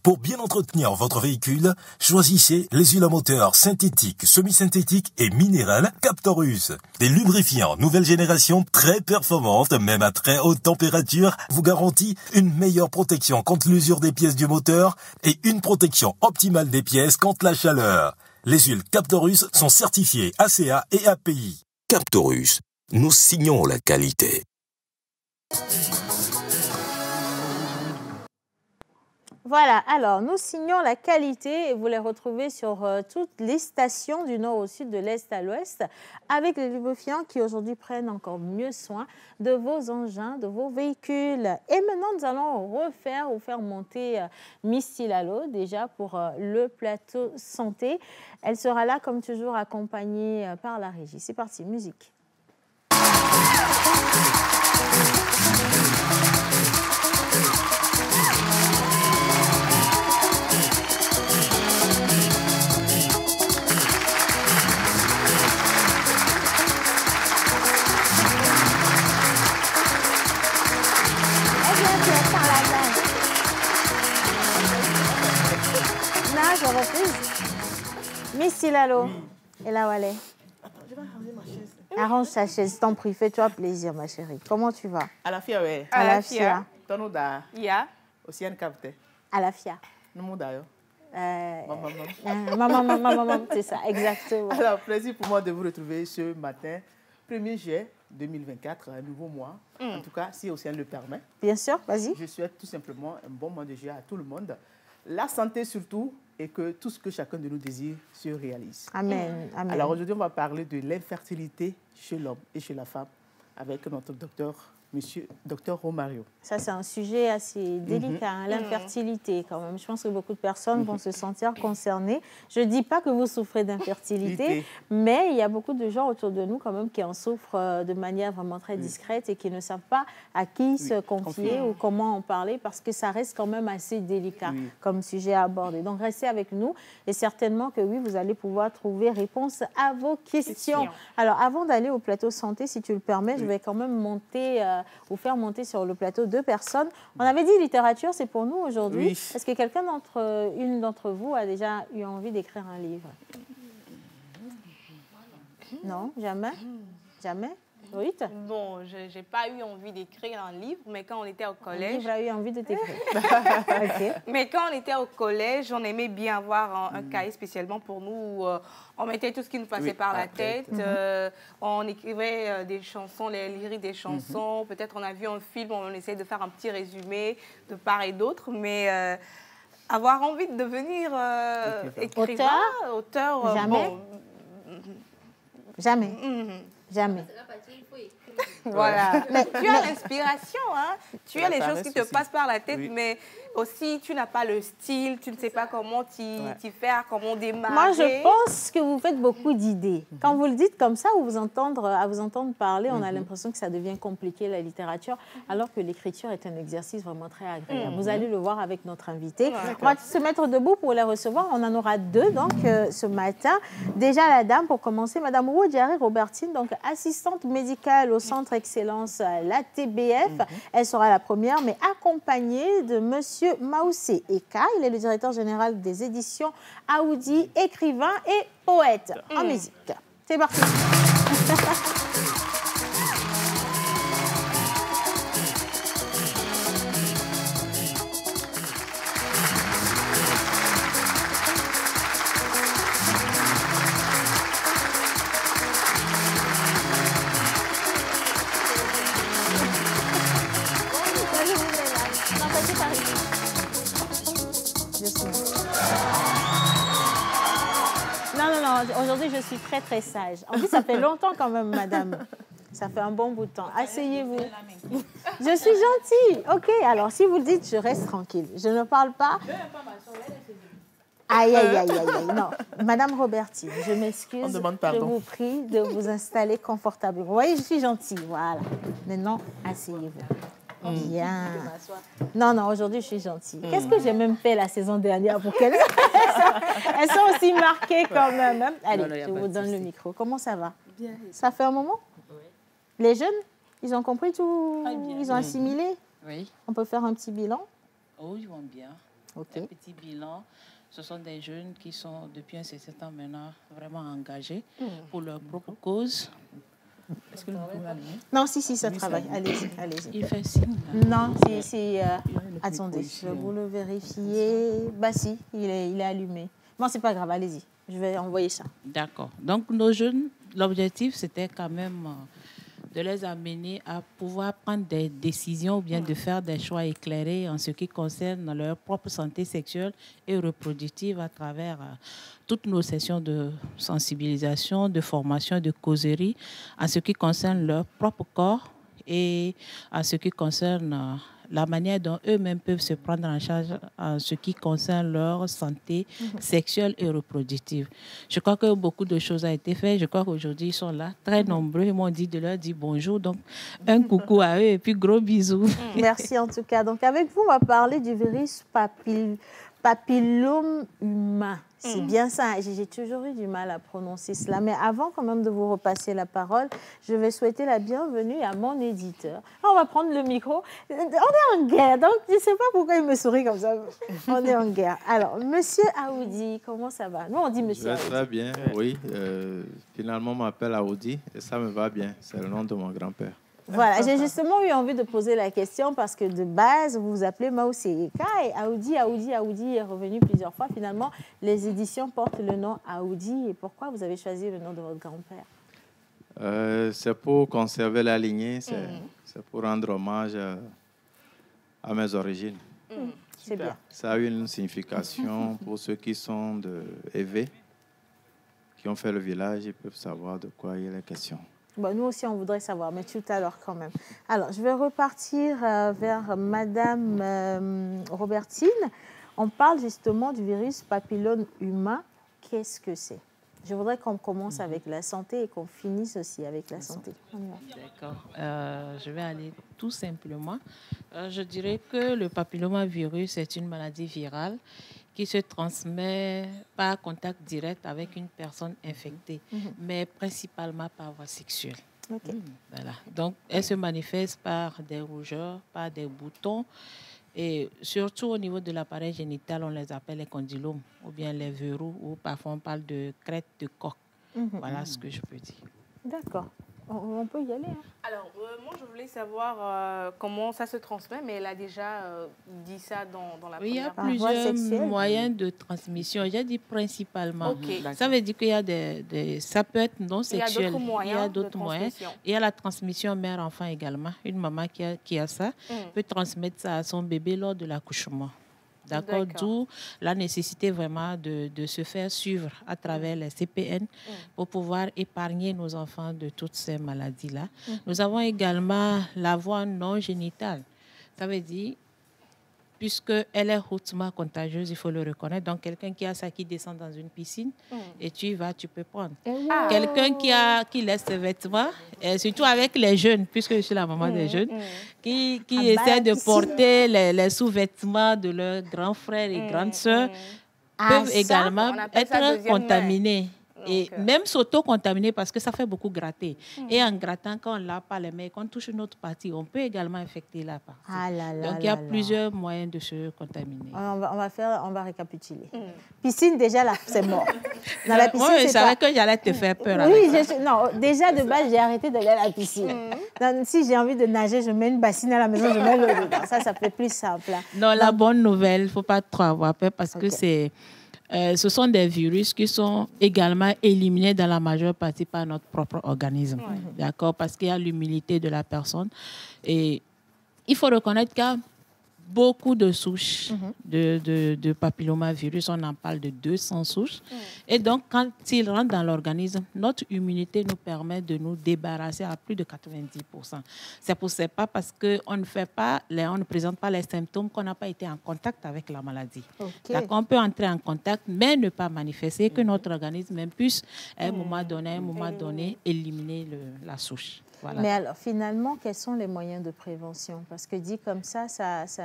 Pour bien entretenir votre véhicule, choisissez les huiles à moteur synthétiques, semi-synthétiques et minérales Captorus. Des lubrifiants nouvelle génération très performantes, même à très haute température, vous garantit une meilleure protection contre l'usure des pièces du moteur et une protection optimale des pièces contre la chaleur. Les huiles Captorus sont certifiées ACA et API. Captorus, nous signons la qualité. Voilà, alors nous signons la qualité et vous les retrouvez sur toutes les stations du nord au sud, de l'est à l'ouest, avec les lubrifiants qui aujourd'hui prennent encore mieux soin de vos engins, de vos véhicules. Et maintenant, nous allons faire monter Miss Silalo déjà pour le plateau santé. Elle sera là comme toujours accompagnée par la régie. C'est parti, musique. Miss Silalo, et là où elle est? Attends, je vais arranger ma chaise. Arrange ta chaise, t'en prie, fais-toi plaisir, ma chérie. Comment tu vas? À la FIA, oui. À la FIA. Ton da. Ya. Océane Capte. À la FIA. Nous d'ailleurs. Maman, c'est ça, exactement. Alors, plaisir pour moi de vous retrouver ce matin, 1er juillet 2024, un nouveau mois. En tout cas, si Océane le permet. Bien sûr, vas-y. Je souhaite tout simplement un bon mois de juillet à tout le monde. La santé surtout, et que tout ce que chacun de nous désire se réalise. Amen. Amen. Alors aujourd'hui, on va parler de l'infertilité chez l'homme et chez la femme avec notre docteur, monsieur docteur Romario. Ça, c'est un sujet assez délicat, l'infertilité quand même. Je pense que beaucoup de personnes vont se sentir concernées. Je ne dis pas que vous souffrez d'infertilité, mais il y a beaucoup de gens autour de nous quand même qui en souffrent de manière vraiment très discrète et qui ne savent pas à qui se confier ou comment en parler parce que ça reste quand même assez délicat comme sujet à aborder. Donc, restez avec nous et certainement que oui, vous allez pouvoir trouver réponse à vos questions. Alors, avant d'aller au plateau santé, si tu le permets, je vais quand même vous faire monter sur le plateau 2 personnes. On avait dit littérature, c'est pour nous aujourd'hui. Est-ce que quelqu'un d'entre vous a déjà eu envie d'écrire un livre? Non, jamais? Jamais? Ruth? Bon, je n'ai pas eu envie d'écrire un livre, mais quand on était au collège... Un livre a eu envie de t'écrire. Okay. Mais quand on était au collège, on aimait bien avoir un cahier spécialement pour nous où on mettait tout ce qui nous passait par la tête. On écrivait des chansons, les lyriques des chansons. Peut-être on a vu un film, on essaie de faire un petit résumé de part et d'autre, mais... avoir envie de devenir écrivain, auteur, jamais. Bon. Jamais. Jamais. Voilà. Mais tu as l'inspiration, hein? Tu as les choses qui te passent par la tête, mais aussi tu n'as pas le style, tu ne sais pas comment t'y faire, comment démarrer. Moi, je pense que vous faites beaucoup d'idées. Quand vous le dites comme ça, à vous entendre parler, on a l'impression que ça devient compliqué, la littérature, alors que l'écriture est un exercice vraiment très agréable. Vous allez le voir avec notre invité. On va se mettre debout pour les recevoir. On en aura deux, donc, ce matin. Déjà, la dame, pour commencer, Madame Roudiari Robertine, donc assistante médicale au Centre Excellence, la TBF. Elle sera la première, mais accompagnée de Monsieur Maoussé Eka. Il est le directeur général des éditions Aoudi, écrivain et poète en musique. C'est parti. Aujourd'hui, je suis très, très sage. En plus, ça fait longtemps quand même, madame. Ça fait un bon bout de temps. Asseyez-vous. Je suis gentille. OK, alors, si vous le dites, je reste tranquille. Je ne parle pas. Aïe, aïe, aïe, aïe, aïe. Non, madame Robertine, je m'excuse. Je vous prie de vous installer confortablement. Vous voyez, je suis gentille. Voilà. Maintenant, asseyez-vous. Bien. Non, non, aujourd'hui, je suis gentille. Qu'est-ce que j'ai même fait la saison dernière pour qu'elles... Elles sont aussi marquées quand même. Hein? Allez, je vous donne le micro. Comment ça va? Bien. Ça fait un moment? Oui. Les jeunes, ils ont compris tout? Ils ont assimilé? Oui. On peut faire un petit bilan? Oh, ils vont bien. OK. Un petit bilan. Ce sont des jeunes qui sont, depuis un certain temps maintenant, vraiment engagés pour leur propre cause. Est-ce que nous pouvons allumer? Non, si, ça travaille. Allez-y, allez-y. Il fait signe. Non, si. Attendez, je vais vous le vérifier. Bah si, il est allumé. Bon, c'est pas grave, allez-y. Je vais envoyer ça. D'accord. Donc, nos jeunes, l'objectif, c'était quand même de les amener à pouvoir prendre des décisions ou bien de faire des choix éclairés en ce qui concerne leur propre santé sexuelle et reproductive à travers toutes nos sessions de sensibilisation, de formation, de causerie, en ce qui concerne leur propre corps et en ce qui concerne la manière dont eux-mêmes peuvent se prendre en charge en ce qui concerne leur santé sexuelle et reproductive. Je crois que beaucoup de choses ont été faites. Je crois qu'aujourd'hui, ils sont là, très nombreux. Ils m'ont dit de leur dire bonjour. Donc, un coucou à eux et puis gros bisous. Merci en tout cas. Donc, avec vous, on va parler du virus papillome humain. C'est bien ça. J'ai toujours eu du mal à prononcer cela. Mais avant quand même de vous repasser la parole, je vais souhaiter la bienvenue à mon éditeur. On va prendre le micro. On est en guerre, donc je ne sais pas pourquoi il me sourit comme ça. On est en guerre. Alors, Monsieur Aoudi, comment ça va? Nous, on dit Monsieur Aoudi. Très bien, oui. Finalement, on m'appelle Aoudi et ça me va bien. C'est le nom de mon grand-père. Voilà, j'ai justement eu envie de poser la question parce que de base, vous vous appelez Maoussé Eka et Aoudi est revenu plusieurs fois. Finalement, les éditions portent le nom Aoudi. Et pourquoi vous avez choisi le nom de votre grand-père? C'est pour conserver la lignée, c'est pour rendre hommage à mes origines. C'est bien. Ça a eu une signification pour ceux qui sont de Évé, qui ont fait le village, ils peuvent savoir de quoi il est question. Bon, nous aussi, on voudrait savoir, mais tout à l'heure quand même. Alors, je vais repartir vers Madame Robertine. On parle justement du virus papillome humain. Qu'est-ce que c'est? Je voudrais qu'on commence avec la santé et qu'on finisse aussi avec la santé. D'accord. Je vais aller tout simplement. Je dirais que le papillomavirus est une maladie virale qui se transmet par contact direct avec une personne infectée, mais principalement par voie sexuelle. Okay. Voilà. Donc, elle se manifeste par des rougeurs, par des boutons, et surtout au niveau de l'appareil génital, on les appelle les condylomes, ou bien les verrous, ou parfois on parle de crête de coq. Voilà ce que je peux dire. D'accord. On peut y aller. Hein. Alors, moi, je voulais savoir comment ça se transmet, mais elle a déjà dit ça dans la première partie. Il y a plusieurs moyens de transmission. J'ai dit principalement. Okay. Ça veut dire qu'il y a ça peut être non sexuel. Il y a d'autres moyens. Il y a la transmission mère-enfant également. Une maman qui a ça peut transmettre ça à son bébé lors de l'accouchement. D'accord. D'où la nécessité vraiment de se faire suivre à travers les CPN pour pouvoir épargner nos enfants de toutes ces maladies-là. Nous avons également la voie non génitale. Ça veut dire, puisqu'elle est hautement contagieuse, il faut le reconnaître. Donc, quelqu'un qui a ça, qui descend dans une piscine, et tu y vas, tu peux prendre. Quelqu'un qui laisse ses vêtements, et surtout avec les jeunes, puisque je suis la maman des jeunes, qui essaient de porter les sous-vêtements de leurs grands frères et grandes sœurs, peuvent également être contaminés. Et même s'auto-contaminer parce que ça fait beaucoup gratter. Et en grattant, quand on ne lave pas les mains, quand on touche une autre partie, on peut également infecter la partie. Donc, il y a plusieurs moyens de se contaminer. On va récapituler. Piscine, déjà, là, c'est mort. Dans la piscine, je savais que j'allais te faire peur. Oui, non, déjà, de base, j'ai arrêté d'aller à la piscine. Donc, si j'ai envie de nager, je mets une bassine à la maison, je mets l'eau dedans. Ça fait plus simple. Non, la bonne nouvelle, il ne faut pas trop avoir peur parce que ce sont des virus qui sont également éliminés dans la majeure partie par notre propre organisme. D'accord? Parce qu'il y a l'humilité de la personne. Et il faut reconnaître qu'il y a beaucoup de souches de papillomavirus. On en parle de 200 souches. Et donc, quand ils rentrent dans l'organisme, notre immunité nous permet de nous débarrasser à plus de 90%. C'est pas parce qu'on ne présente pas les symptômes qu'on n'a pas été en contact avec la maladie. Donc, on peut entrer en contact, mais ne pas manifester, que notre organisme puisse, à un moment donné, éliminer la souche. Voilà. Mais alors, finalement, quels sont les moyens de prévention? Parce que dit comme ça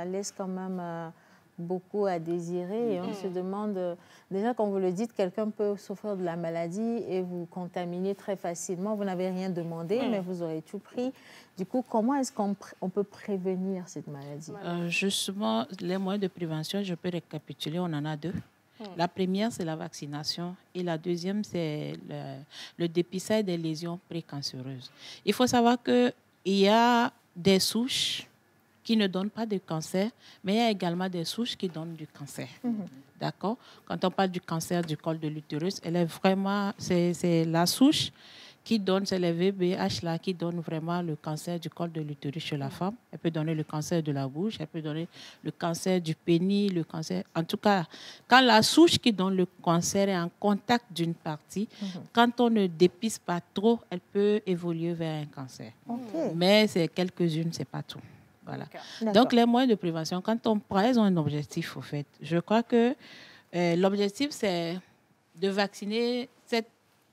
laisse quand même beaucoup à désirer. Et on se demande, déjà, quand vous le dites, quelqu'un peut souffrir de la maladie et vous contaminer très facilement. Vous n'avez rien demandé, mais vous aurez tout pris. Du coup, comment est-ce qu'on peut prévenir cette maladie? Justement, les moyens de prévention, je peux récapituler, on en a deux. La première, c'est la vaccination et la deuxième, c'est le dépistage des lésions précancéreuses. Il faut savoir qu'il y a des souches qui ne donnent pas de cancer, mais il y a également des souches qui donnent du cancer. D'accord? Quand on parle du cancer du col de l'utérus, elle est vraiment, c'est la souche qui donne, c'est les VBH là, qui donne vraiment le cancer du col de l'utérus chez la femme. Elle peut donner le cancer de la bouche, elle peut donner le cancer du pénis, le cancer... En tout cas, quand la souche qui donne le cancer est en contact d'une partie, quand on ne dépiste pas trop, elle peut évoluer vers un cancer. Mais c'est quelques-unes, c'est pas tout. Voilà. Donc, les moyens de prévention, quand on prend, ils ont un objectif, au fait. Je crois que l'objectif, c'est de vacciner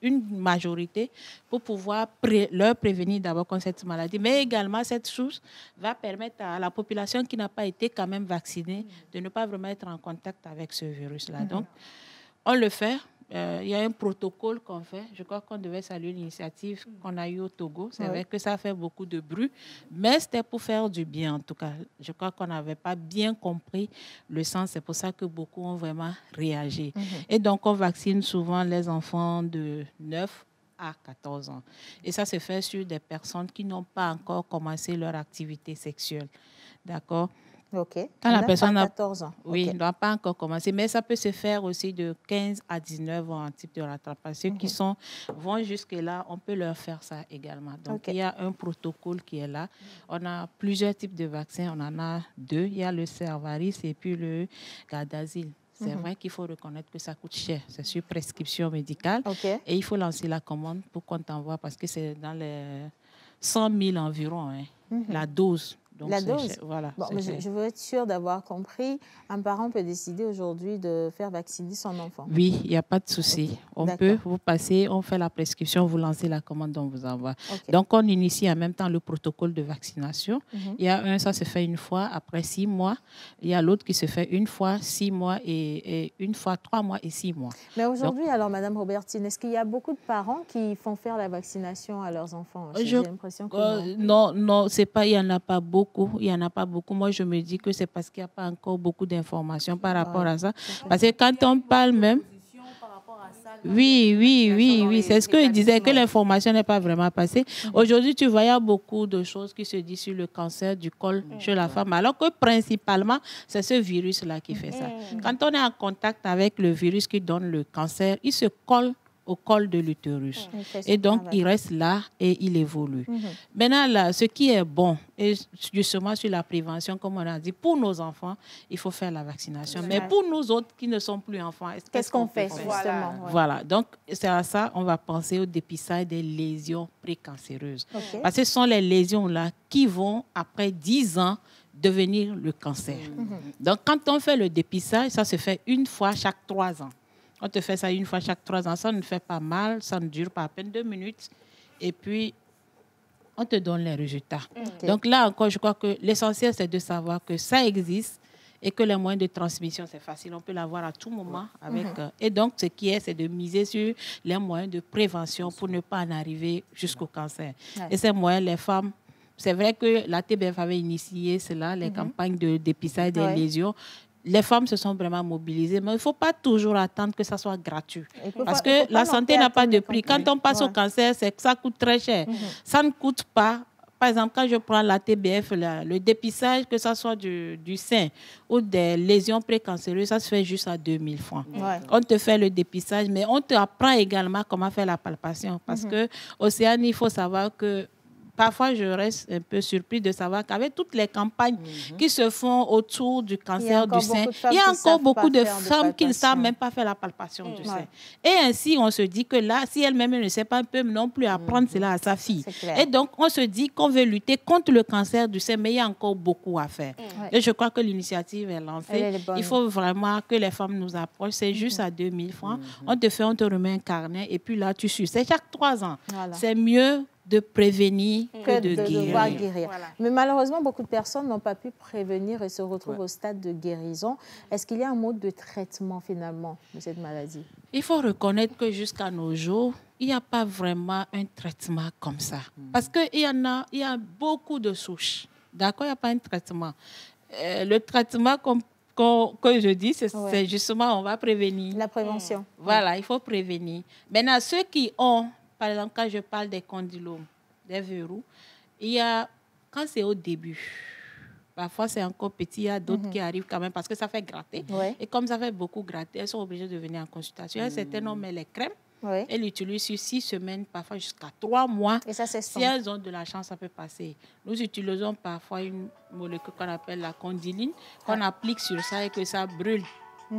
une majorité pour pouvoir leur prévenir d'abord contre cette maladie. Mais également, cette chose va permettre à la population qui n'a pas été quand même vaccinée de ne pas vraiment être en contact avec ce virus-là. Donc, on le fait. Il y a un protocole qu'on fait. Je crois qu'on devait saluer l'initiative qu'on a eue au Togo. C'est vrai que ça fait beaucoup de bruit, mais c'était pour faire du bien en tout cas. Je crois qu'on n'avait pas bien compris le sens. C'est pour ça que beaucoup ont vraiment réagi. Et donc, on vaccine souvent les enfants de 9 à 14 ans. Et ça se fait sur des personnes qui n'ont pas encore commencé leur activité sexuelle. D'accord? Quand la personne a 14 ans. Oui, ne doit pas encore commencer. Mais ça peut se faire aussi de 15 à 19 ans en type de rattrapage. Ceux qui vont jusque-là, on peut leur faire ça également. Donc, il y a un protocole qui est là. On a plusieurs types de vaccins. On en a deux. Il y a le Cervarix et puis le Gardasil. C'est vrai qu'il faut reconnaître que ça coûte cher. C'est sur prescription médicale. Et il faut lancer la commande pour qu'on t'envoie parce que c'est dans les 100 000 environ, la dose. Donc la dose. Voilà. Bon, mais je veux être sûre d'avoir compris. Un parent peut décider aujourd'hui de faire vacciner son enfant. Oui, il n'y a pas de souci. On peut vous passer, on fait la prescription, vous lancez la commande, on vous envoie. Donc, on initie en même temps le protocole de vaccination. Il y a un, ça se fait une fois après 6 mois. Il y a l'autre qui se fait une fois 6 mois et une fois 3 mois et 6 mois. Mais aujourd'hui, alors, Madame Robertine, est-ce qu'il y a beaucoup de parents qui font faire la vaccination à leurs enfants? J'ai l'impression que non, c'est pas, il n'y en a pas beaucoup. Il n'y en a pas beaucoup. Moi, je me dis que c'est parce qu'il n'y a pas encore beaucoup d'informations par rapport à ça. Parce que quand on parle même... Par rapport à ça, Oui. C'est ce que je disais, que l'information n'est pas vraiment passée. Aujourd'hui, tu vois, il y a beaucoup de choses qui se disent sur le cancer du col chez la femme, alors que principalement, c'est ce virus-là qui fait ça. Quand on est en contact avec le virus qui donne le cancer, il se colle au col de l'utérus. Et donc, il reste là et il évolue. Maintenant, là, ce qui est bon, et justement sur la prévention, comme on a dit, pour nos enfants, il faut faire la vaccination. Mais pour nous autres qui ne sommes plus enfants, qu'est-ce qu'on fait justement? Voilà. Donc, c'est à ça on va penser au dépistage des lésions précancéreuses. Parce que ce sont les lésions-là qui vont, après 10 ans, devenir le cancer. Donc, quand on fait le dépistage, ça se fait une fois chaque 3 ans. On te fait ça une fois chaque 3 ans. Ça ne fait pas mal, ça ne dure pas à peine 2 minutes. Et puis, on te donne les résultats. Donc là encore, je crois que l'essentiel, c'est de savoir que ça existe et que les moyens de transmission, c'est facile. On peut l'avoir à tout moment. Et donc, ce qui est, c'est de miser sur les moyens de prévention pour ne pas en arriver jusqu'au cancer. Et ces moyens, les femmes, c'est vrai que la TBF avait initié cela, les campagnes de dépistage des lésions. Les femmes se sont vraiment mobilisées, mais il ne faut pas toujours attendre que ça soit gratuit. Parce que la santé n'a pas de prix. Quand on passe au cancer, ça coûte très cher. Ça ne coûte pas. Par exemple, quand je prends la TBF, le dépistage, que ce soit du sein ou des lésions précancéreuses, ça se fait juste à 2 000 francs. On te fait le dépistage, mais on te apprend également comment faire la palpation. Parce que Océane, il faut savoir que parfois, je reste un peu surpris de savoir qu'avec toutes les campagnes qui se font autour du cancer du sein, il y a encore beaucoup de femmes qui ne savent même pas faire la palpation du sein. Et ainsi, on se dit que là, si elle-même ne sait pas, elle peut non plus apprendre cela à sa fille. Et donc, on se dit qu'on veut lutter contre le cancer du sein, mais il y a encore beaucoup à faire. Et je crois que l'initiative est lancée. Il faut vraiment que les femmes nous approchent. C'est juste à 2 000 francs. On te remet un carnet et puis là, tu suis. C'est chaque 3 ans. C'est mieux de prévenir que de guérir. Mais malheureusement, beaucoup de personnes n'ont pas pu prévenir et se retrouvent au stade de guérison. Est-ce qu'il y a un mode de traitement finalement de cette maladie? Il faut reconnaître que jusqu'à nos jours, il n'y a pas vraiment un traitement comme ça. Parce qu'il y a beaucoup de souches. D'accord, il n'y a pas un traitement. Le traitement que je dis, c'est justement, on va prévenir. La prévention. Voilà, il faut prévenir. Maintenant, ceux qui ont, par exemple, quand je parle des condylomes, des verrous, quand c'est au début, parfois c'est encore petit, il y a d'autres qui arrivent quand même parce que ça fait gratter. Et comme ça fait beaucoup gratter, elles sont obligées de venir en consultation. Certaines ont mis les crèmes. Elles l'utilisent sur 6 semaines, parfois jusqu'à 3 mois. Et ça, si elles ont de la chance, ça peut passer. Nous utilisons parfois une molécule qu'on appelle la condyline, qu'on applique sur ça et que ça brûle.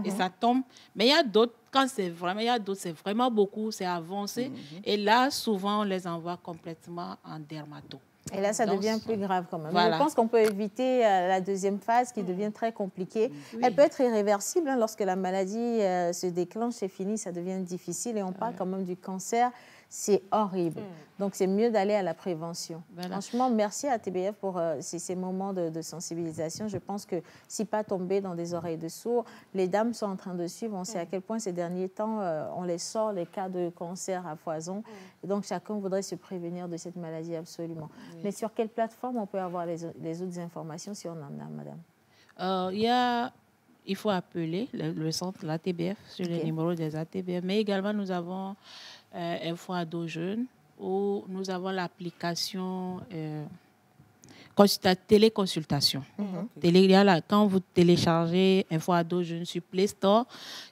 Et ça tombe. Mais il y a d'autres, c'est vraiment beaucoup, c'est avancé. Et là, souvent, on les envoie complètement en dermato. Et là, ça devient plus grave quand même. Je pense qu'on peut éviter la deuxième phase qui devient très compliquée. Elle peut être irréversible lorsque la maladie se déclenche, c'est fini, ça devient difficile. Et on parle quand même du cancer. C'est horrible. Donc, c'est mieux d'aller à la prévention. Franchement, merci à TBF pour ces moments de sensibilisation. Je pense que si pas tomber dans des oreilles de sourds, les dames sont en train de suivre. On sait à quel point ces derniers temps, on les sort, les cas de cancer à foison. Et donc, chacun voudrait se prévenir de cette maladie absolument. Mais sur quelle plateforme on peut avoir les autres informations si on en a, madame? Il faut appeler le centre, la TBF, sur les numéros des ATBF. Mais également, nous avons Info Ado Jeune, où nous avons l'application téléconsultation. Quand vous téléchargez Info Ado Jeune sur Play Store,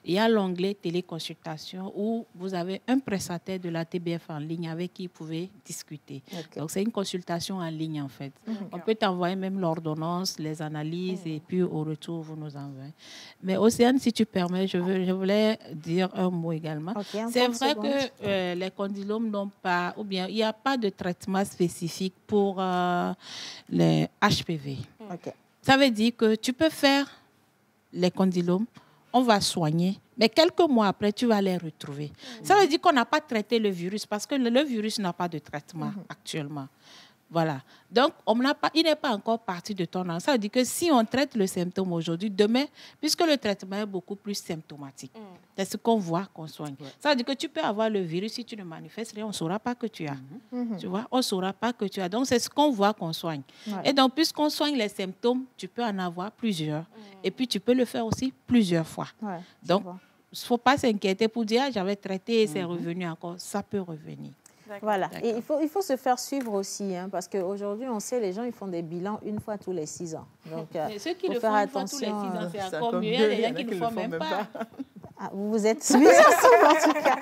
il y a l'onglet téléconsultation où vous avez un prestataire de la TBF en ligne avec qui vous pouvez discuter. Donc, c'est une consultation en ligne, en fait. On peut t'envoyer même l'ordonnance, les analyses, et puis au retour, vous nous envoyez. Mais Océane, si tu permets, je voulais dire un mot également. C'est vrai que les condylomes n'ont pas, ou bien il n'y a pas de traitement spécifique pour les HPV. Ça veut dire que tu peux faire les condylomes, on va soigner, mais quelques mois après, tu vas les retrouver. Ça veut dire qu'on n'a pas traité le virus parce que le virus n'a pas de traitement actuellement. Voilà. Donc, il n'est pas encore parti de ton âme. Ça veut dire que si on traite le symptôme aujourd'hui, demain, puisque le traitement est beaucoup plus symptomatique, c'est ce qu'on voit, qu'on soigne. Ça veut dire que tu peux avoir le virus, si tu ne manifestes rien, on ne saura pas que tu as. Tu vois, on ne saura pas que tu as. Donc, c'est ce qu'on voit, qu'on soigne. Et donc, puisqu'on soigne les symptômes, tu peux en avoir plusieurs. Et puis, tu peux le faire aussi plusieurs fois. Donc, faut pas s'inquiéter pour dire j'avais traité et c'est revenu encore. Ça peut revenir. Voilà. Et il faut se faire suivre aussi, hein, parce qu'aujourd'hui, on sait, les gens, ils font des bilans une fois tous les 6 ans. Donc, mais ceux qui le font une fois tous les 6 ans, c'est encore mieux. Il y a des gens qui ne le font même pas. Ah, vous êtes mis ensemble, en tout cas.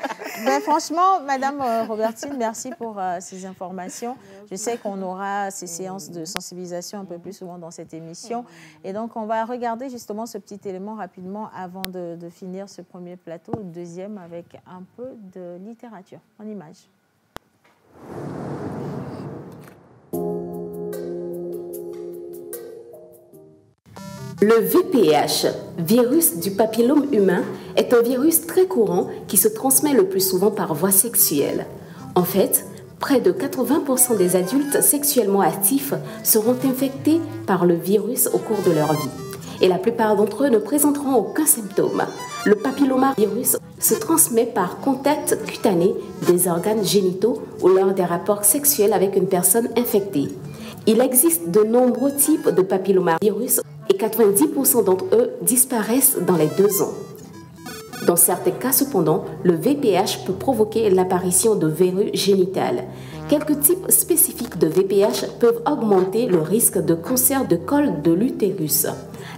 Ben, franchement, Madame Robertine, merci pour ces informations. Je sais qu'on aura ces séances de sensibilisation un peu plus souvent dans cette émission. Et donc, on va regarder justement ce petit élément rapidement avant de finir ce premier plateau, le deuxième, avec un peu de littérature en images. Le VPH, virus du papillome humain, est un virus très courant qui se transmet le plus souvent par voie sexuelle. En fait, près de 80% des adultes sexuellement actifs seront infectés par le virus au cours de leur vie. Et la plupart d'entre eux ne présenteront aucun symptôme. Le papillomavirus se transmet par contact cutané des organes génitaux ou lors des rapports sexuels avec une personne infectée. Il existe de nombreux types de papillomavirus et 90% d'entre eux disparaissent dans les 2 ans. Dans certains cas, cependant, le VPH peut provoquer l'apparition de verrues génitales. Quelques types spécifiques de VPH peuvent augmenter le risque de cancer de col de l'utérus.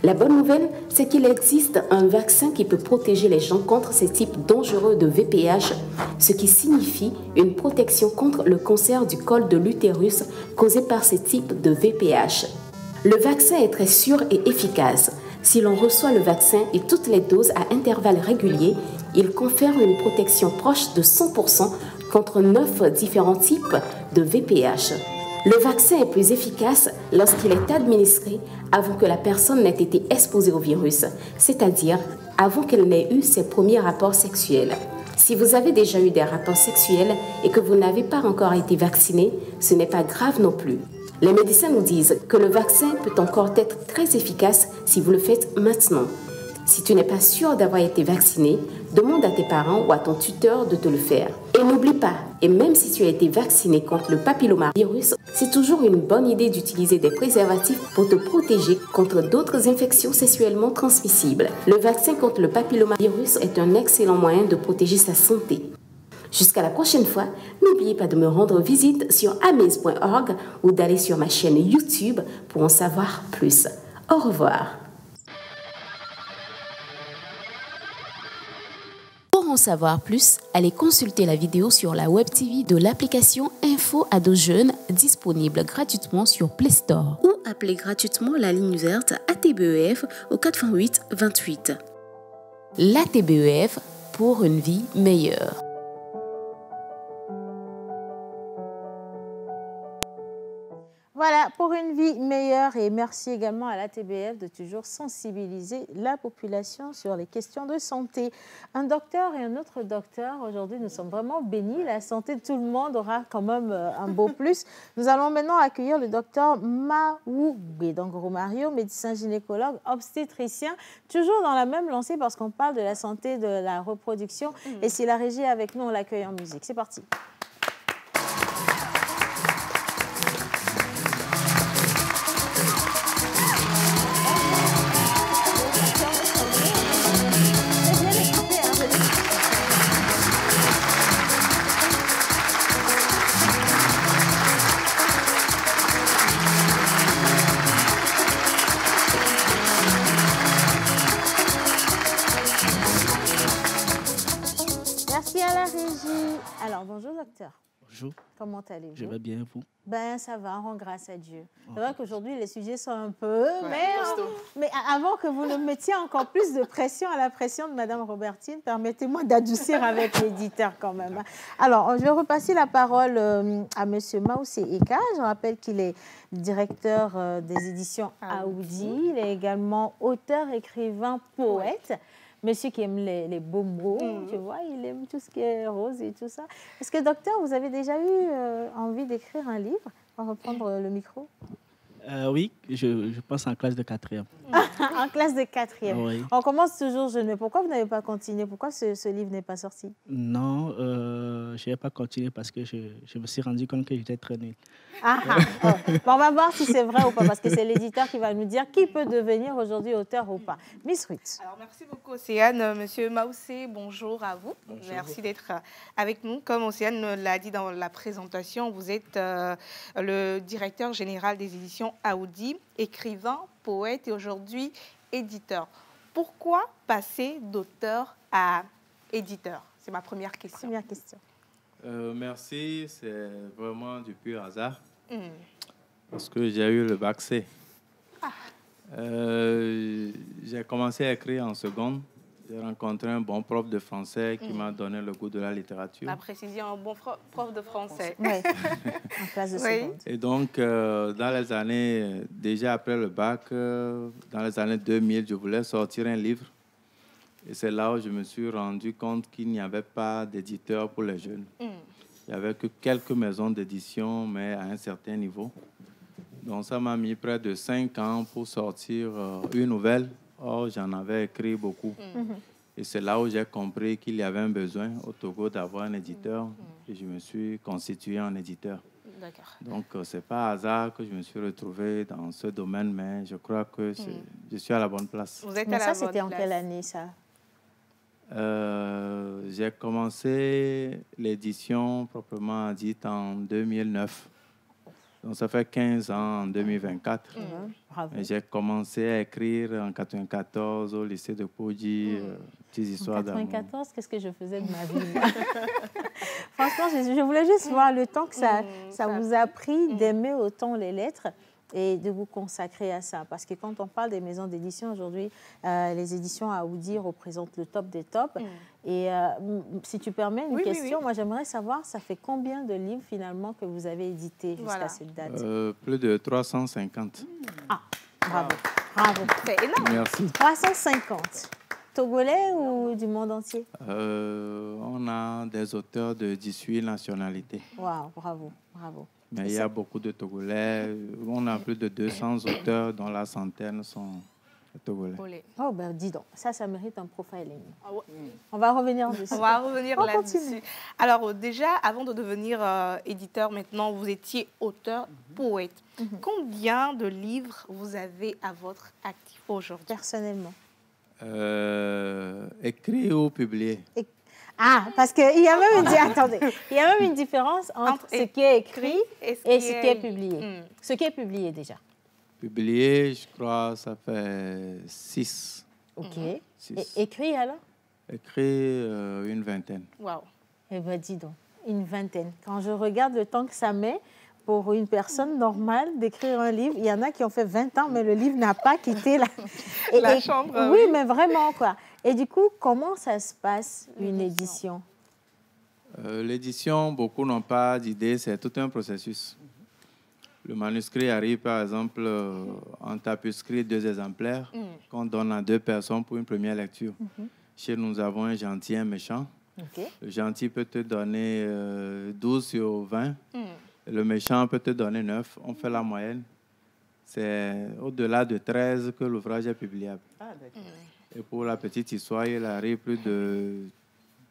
La bonne nouvelle, c'est qu'il existe un vaccin qui peut protéger les gens contre ces types dangereux de VPH, ce qui signifie une protection contre le cancer du col de l'utérus causé par ces types de VPH. Le vaccin est très sûr et efficace. Si l'on reçoit le vaccin et toutes les doses à intervalles réguliers, il confère une protection proche de 100% contre 9 différents types de VPH. Le vaccin est plus efficace lorsqu'il est administré avant que la personne n'ait été exposée au virus, c'est-à-dire avant qu'elle n'ait eu ses premiers rapports sexuels. Si vous avez déjà eu des rapports sexuels et que vous n'avez pas encore été vacciné, ce n'est pas grave non plus. Les médecins nous disent que le vaccin peut encore être très efficace si vous le faites maintenant. Si tu n'es pas sûr d'avoir été vacciné, demande à tes parents ou à ton tuteur de te le faire. Et n'oublie pas, et même si tu as été vacciné contre le papillomavirus, c'est toujours une bonne idée d'utiliser des préservatifs pour te protéger contre d'autres infections sexuellement transmissibles. Le vaccin contre le papillomavirus est un excellent moyen de protéger sa santé. Jusqu'à la prochaine fois, n'oubliez pas de me rendre visite sur amaze.org ou d'aller sur ma chaîne YouTube pour en savoir plus. Au revoir. Pour en savoir plus, allez consulter la vidéo sur la Web TV de l'application Info Ado Jeunes disponible gratuitement sur Play Store ou appelez gratuitement la ligne verte ATBEF au 88 28. L'ATBEF pour une vie meilleure. Voilà, pour une vie meilleure, et merci également à l'ATBF de toujours sensibiliser la population sur les questions de santé. Un docteur et un autre docteur, aujourd'hui nous sommes vraiment bénis, la santé de tout le monde aura quand même un beau plus. Nous allons maintenant accueillir le docteur Maougé, donc Romario, médecin gynécologue, obstétricien, toujours dans la même lancée parce qu'on parle de la santé de la reproduction. Et si la régie est avec nous, on l'accueille en musique. C'est parti. Alors, bonjour docteur. Bonjour. Comment allez-vous? Je vais bien, vous? Ben, ça va, on rend grâce à Dieu. C'est vrai qu'aujourd'hui, les sujets sont un peu... mais avant que vous ne mettiez encore plus de pression à la pression de Mme Robertine, permettez-moi d'adoucir avec l'éditeur quand même. Alors, je vais repasser la parole à M. Maoussé Eka. Je rappelle qu'il est directeur des éditions Aoudi. Il est également auteur, écrivain, poète. Monsieur qui aime les beaux mots, tu vois, il aime tout ce qui est rose et tout ça. Est-ce que, docteur, vous avez déjà eu envie d'écrire un livre? On va reprendre le micro. Oui, je pense en classe de 4e. En classe de 4e. Oui. On commence toujours jeune, mais pourquoi vous n'avez pas continué? Pourquoi ce livre n'est pas sorti? Non, je n'ai pas continué parce que je me suis rendu compte que j'étais très nul. Bon, on va voir si c'est vrai ou pas, parce que c'est l'éditeur qui va nous dire qui peut devenir aujourd'hui auteur ou pas. Miss Ruth. Alors, merci beaucoup, Océane. Monsieur Maoussé, bonjour à vous. Bonjour. Merci d'être avec nous. Comme Océane l'a dit dans la présentation, vous êtes le directeur général des éditions Aoudi, écrivain, poète et aujourd'hui éditeur. Pourquoi passer d'auteur à éditeur? C'est ma première question. Merci, c'est vraiment du pur hasard. Parce que j'ai eu le bac C. J'ai commencé à écrire en seconde. J'ai rencontré un bon prof de français qui m'a donné le goût de la littérature. La précision, un bon prof de français. Oui, en classe de seconde. Et donc, dans les années, déjà après le bac, dans les années 2000, je voulais sortir un livre. Et c'est là où je me suis rendu compte qu'il n'y avait pas d'éditeur pour les jeunes. Il n'y avait que quelques maisons d'édition, mais à un certain niveau. Donc, ça m'a mis près de 5 ans pour sortir une nouvelle. Or, j'en avais écrit beaucoup. Et c'est là où j'ai compris qu'il y avait un besoin au Togo d'avoir un éditeur. Et je me suis constitué en éditeur. Donc, ce n'est pas hasard que je me suis retrouvé dans ce domaine, mais je crois que je suis à la bonne place. Vous êtes mais ça, c'était en quelle année, ça? J'ai commencé l'édition proprement dite en 2009. Donc, ça fait 15 ans en 2024. J'ai commencé à écrire en 1994 au lycée de Podji, petites histoires d'amour. En 1994, qu'est-ce que je faisais de ma vie? Franchement, je voulais juste voir le temps que ça vous a pris d'aimer autant les lettres et de vous consacrer à ça. Parce que quand on parle des maisons d'édition aujourd'hui, les éditions Aoudi représentent le top des tops. Et si tu permets une question, moi j'aimerais savoir, ça fait combien de livres finalement que vous avez édités jusqu'à cette date? Plus de 350. Ah, bravo, bravo. C'est énorme. Merci. 350. Togolais ou du monde entier? On a des auteurs de 18 nationalités. Waouh, bravo, bravo. Mais il y a beaucoup de Togolais. On a plus de 200 auteurs, dont la centaine sont Togolais. Oh, ben dis donc, ça mérite un profiling. On va revenir dessus. On va revenir là-dessus. Alors, déjà, avant de devenir éditeur, maintenant, vous étiez auteur, poète. Combien de livres vous avez à votre actif aujourd'hui? Personnellement. Écrit ou publié? Ah, parce qu'il y a même il y a même une différence entre ce qui est écrit et ce qui est publié. Ce qui est publié déjà. Publié, je crois, ça fait 6. OK. Et écrit alors? Écrit, une vingtaine. Waouh. Eh bien, dis donc, une vingtaine. Quand je regarde le temps que ça met pour une personne normale d'écrire un livre, il y en a qui ont fait 20 ans, mais le livre n'a pas quitté la chambre. Oui, mais vraiment, quoi. Et du coup, comment ça se passe, une édition? L'édition, beaucoup n'ont pas d'idée, c'est tout un processus. Le manuscrit arrive, par exemple, en tapuscrit 2 exemplaires qu'on donne à 2 personnes pour une première lecture. Chez nous, nous avons un gentil et un méchant. Le gentil peut te donner 12 sur 20. Le méchant peut te donner 9. On fait la moyenne. C'est au-delà de 13 que l'ouvrage est publiable. Et pour la petite histoire, il arrive plus de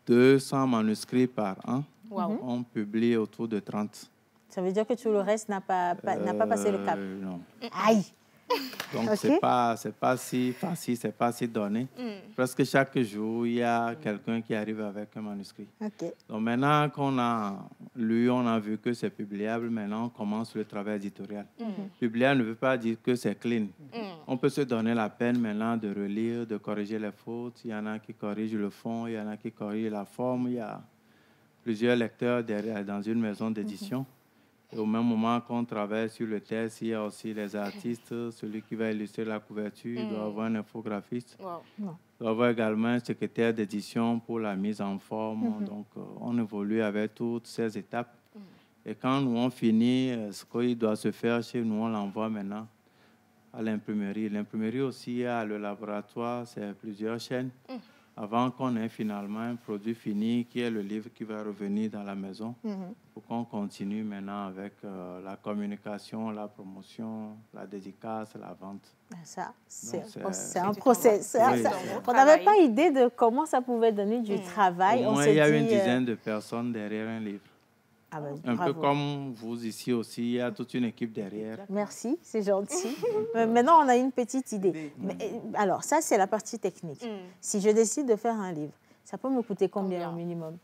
200 manuscrits par an. On publie autour de 30. Ça veut dire que tout le reste n'a pas passé le cap? Non. Aïe! Donc, c'est pas si facile, c'est pas si donné. Presque chaque jour, il y a quelqu'un qui arrive avec un manuscrit. Donc, maintenant qu'on a lu, on a vu que c'est publiable, maintenant on commence le travail éditorial. Publiable ne veut pas dire que c'est clean. On peut se donner la peine maintenant de relire, de corriger les fautes. Il y en a qui corrigent le fond, il y en a qui corrigent la forme. Il y a plusieurs lecteurs derrière, dans une maison d'édition. Et au même moment qu'on travaille sur le texte, il y a aussi les artistes, celui qui va illustrer la couverture, il doit avoir un infographiste. Il doit avoir également un secrétaire d'édition pour la mise en forme. Donc, on évolue avec toutes ces étapes. Et quand nous on finit, ce qu'il doit se faire chez nous, on l'envoie maintenant à l'imprimerie. L'imprimerie aussi a le laboratoire, c'est plusieurs chaînes. avant qu'on ait finalement un produit fini qui est le livre qui va revenir dans la maison pour qu'on continue maintenant avec la communication, la promotion, la dédicace, la vente. Ça, c'est un process. On n'avait pas idée de comment ça pouvait donner du travail. Au moins, il y a une dizaine de personnes derrière un livre. Ah ben, un peu comme vous ici aussi, il y a toute une équipe derrière. Merci, c'est gentil. Maintenant, on a une petite idée. Mais, alors, ça, c'est la partie technique. Si je décide de faire un livre, ça peut me coûter combien au minimum?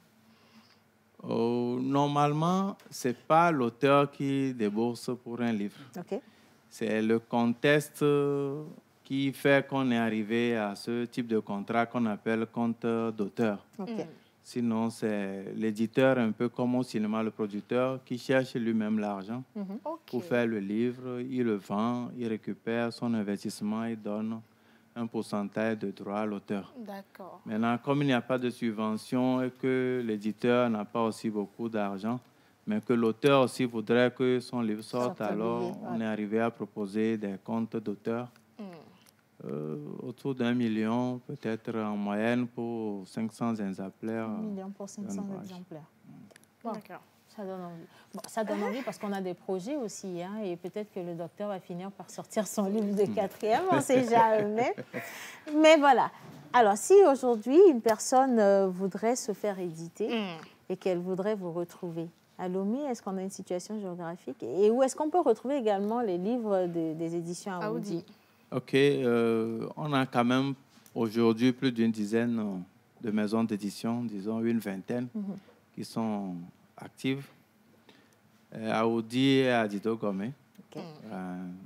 Normalement, ce n'est pas l'auteur qui débourse pour un livre. Okay. C'est le contexte qui fait qu'on est arrivé à ce type de contrat qu'on appelle compte d'auteur. Okay. Sinon, c'est l'éditeur, un peu comme au cinéma, le producteur, qui cherche lui-même l'argent pour faire le livre. Il le vend, il récupère son investissement, il donne un pourcentage de droit à l'auteur. D'accord. Maintenant, comme il n'y a pas de subvention et que l'éditeur n'a pas aussi beaucoup d'argent, mais que l'auteur aussi voudrait que son livre sorte, alors on est arrivé à proposer des comptes d'auteur. Autour d'1 million, peut-être en moyenne pour 500 exemplaires. 1 million pour 500 exemplaires. Bon, d'accord. Ça donne envie. Bon, ça donne envie parce qu'on a des projets aussi. Hein, et peut-être que le docteur va finir par sortir son livre de 4e, on ne sait jamais. Mais voilà. Alors, si aujourd'hui, une personne voudrait se faire éditer et qu'elle voudrait vous retrouver, à Lomé, est-ce qu'on a une situation géographique? Et où est-ce qu'on peut retrouver également les livres des éditions Aoudi? OK. On a quand même aujourd'hui plus d'une dizaine de maisons d'édition, disons une vingtaine, qui sont actives. Aoudi et à Dido Gomé,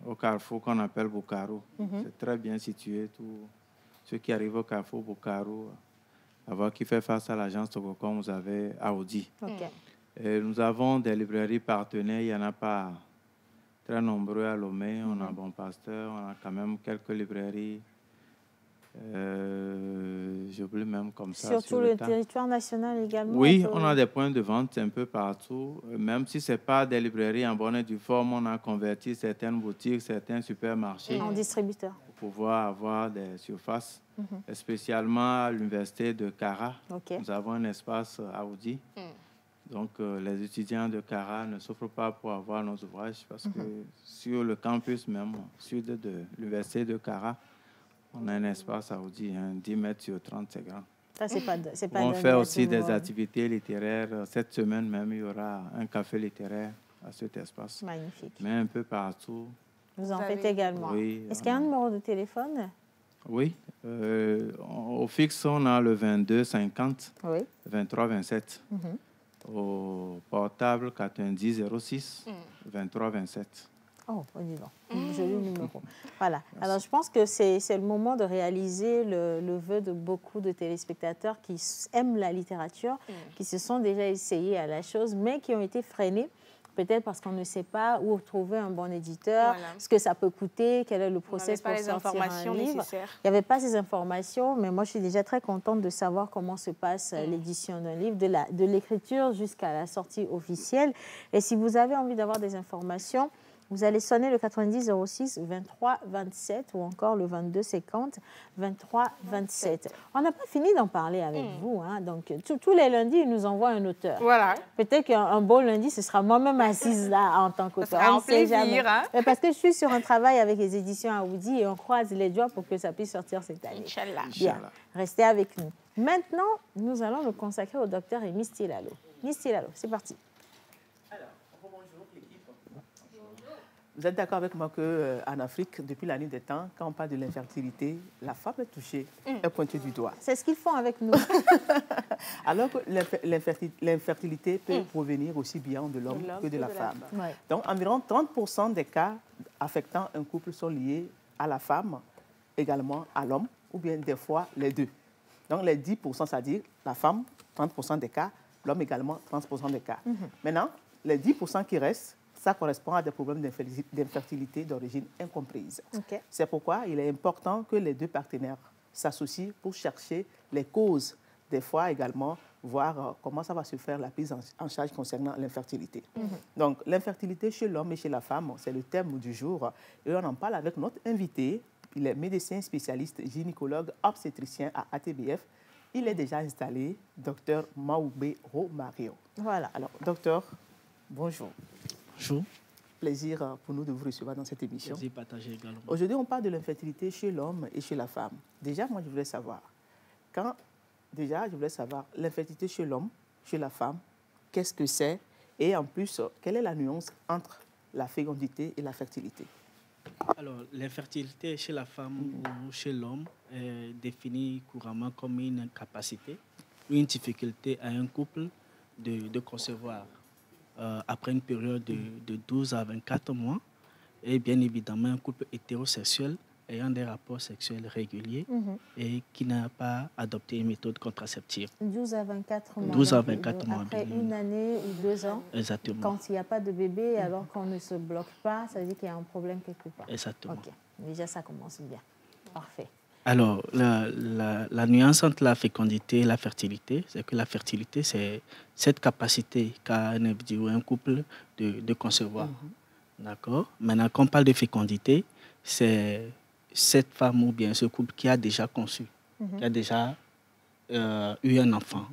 au carrefour qu'on appelle Bukaru. C'est très bien situé. Tous ceux qui arrivent au carrefour Bukaru, qui fait face à l'agence Togocom, vous avez Aoudi. Et nous avons des librairies partenaires, il n'y en a pas très nombreux à Lomé. On a Bon Pasteur, on a quand même quelques librairies. J'oublie même comme ça. Sur le territoire national également? Oui, on a des points de vente un peu partout. Même si ce n'est pas des librairies en bonne et due forme, on a converti certaines boutiques, certains supermarchés en distributeurs pour pouvoir avoir des surfaces. Spécialement à l'université de Cara, nous avons un espace Aoudi. Donc, les étudiants de Cara ne souffrent pas pour avoir nos ouvrages parce que sur le campus même, sud de l'université de Cara, on a un espace Aoudi, 10 mètres sur 30, c'est grand. Ça, c'est pas on fait aussi des activités littéraires. Cette semaine même, il y aura un café littéraire à cet espace. Magnifique. Mais un peu partout. Vous en faites également? Oui. Est-ce qu'il y a un numéro de téléphone? Oui. Au fixe, on a le 22 50 23 27. Au portable 90 06 23 27. Oh, dis donc, joli numéro. Voilà. Merci. Alors, je pense que c'est le moment de réaliser le vœu de beaucoup de téléspectateurs qui aiment la littérature, qui se sont déjà essayés à la chose, mais qui ont été freinés. Peut-être parce qu'on ne sait pas où trouver un bon éditeur, ce que ça peut coûter, quel est le process pour sortir un livre. Il n'y avait pas ces informations, mais moi, je suis déjà très contente de savoir comment se passe l'édition d'un livre, de l'écriture jusqu'à la sortie officielle. Et si vous avez envie d'avoir des informations, vous allez sonner le 90 06 23 27 ou encore le 22 50 23 27. On n'a pas fini d'en parler avec vous. Hein, donc, tous les lundis, ils nous envoient un auteur. Voilà. Peut-être qu'un beau lundi, ce sera moi-même assise là en tant qu'auteur. Ça sera un plaisir. Hein? Parce que je suis sur un travail avec les éditions Aoudi et on croise les doigts pour que ça puisse sortir cette année. Inch'Allah. Bien. Restez avec nous. Maintenant, nous allons le consacrer au docteur Amy Stilalo. Miss Stilalo, c'est parti. Vous êtes d'accord avec moi qu'en Afrique, depuis la nuit des temps, quand on parle de l'infertilité, la femme est touchée, est pointée du doigt. C'est ce qu'ils font avec nous. Alors que l'infertilité peut provenir aussi bien de l'homme que de la femme. Ouais. Donc, environ 30% des cas affectant un couple sont liés à la femme, également à l'homme, ou bien des fois les deux. Donc, les 10%, c'est-à-dire la femme, 30% des cas, l'homme également, 30% des cas. Maintenant, les 10% qui restent, ça correspond à des problèmes d'infertilité d'origine incomprise. C'est pourquoi il est important que les deux partenaires s'associent pour chercher les causes, des fois également voir comment ça va se faire la prise en charge concernant l'infertilité. Donc, l'infertilité chez l'homme et chez la femme, c'est le thème du jour. Et on en parle avec notre invité. Il est médecin spécialiste gynécologue obstétricien à ATBF, il est déjà installé, docteur Maoubé Romario. Voilà. Alors, docteur, bonjour. Bonjour. Plaisir pour nous de vous recevoir dans cette émission. Plaisir partagé également. Aujourd'hui, on parle de l'infertilité chez l'homme et chez la femme. Déjà, moi, je voulais savoir, l'infertilité chez l'homme, chez la femme, qu'est-ce que c'est? Et en plus, quelle est la nuance entre la fécondité et la fertilité? Alors, l'infertilité chez la femme ou chez l'homme est définie couramment comme une incapacité ou une difficulté à un couple de concevoir après une période de 12 à 24 mois. Et bien évidemment, un couple hétérosexuel ayant des rapports sexuels réguliers et qui n'a pas adopté une méthode contraceptive. 12 à 24 mois. 12 à 24 mois. Après une année ou 2 ans. Exactement. Quand il n'y a pas de bébé, alors qu'on ne se bloque pas, ça veut dire qu'il y a un problème quelque part. Exactement. Ok, déjà ça commence bien. Parfait. Alors, la nuance entre la fécondité et la fertilité, c'est que la fertilité, c'est cette capacité qu'a un individu ou un couple de concevoir. D'accord? Maintenant, quand on parle de fécondité, c'est cette femme ou bien ce couple qui a déjà conçu, qui a déjà eu un enfant,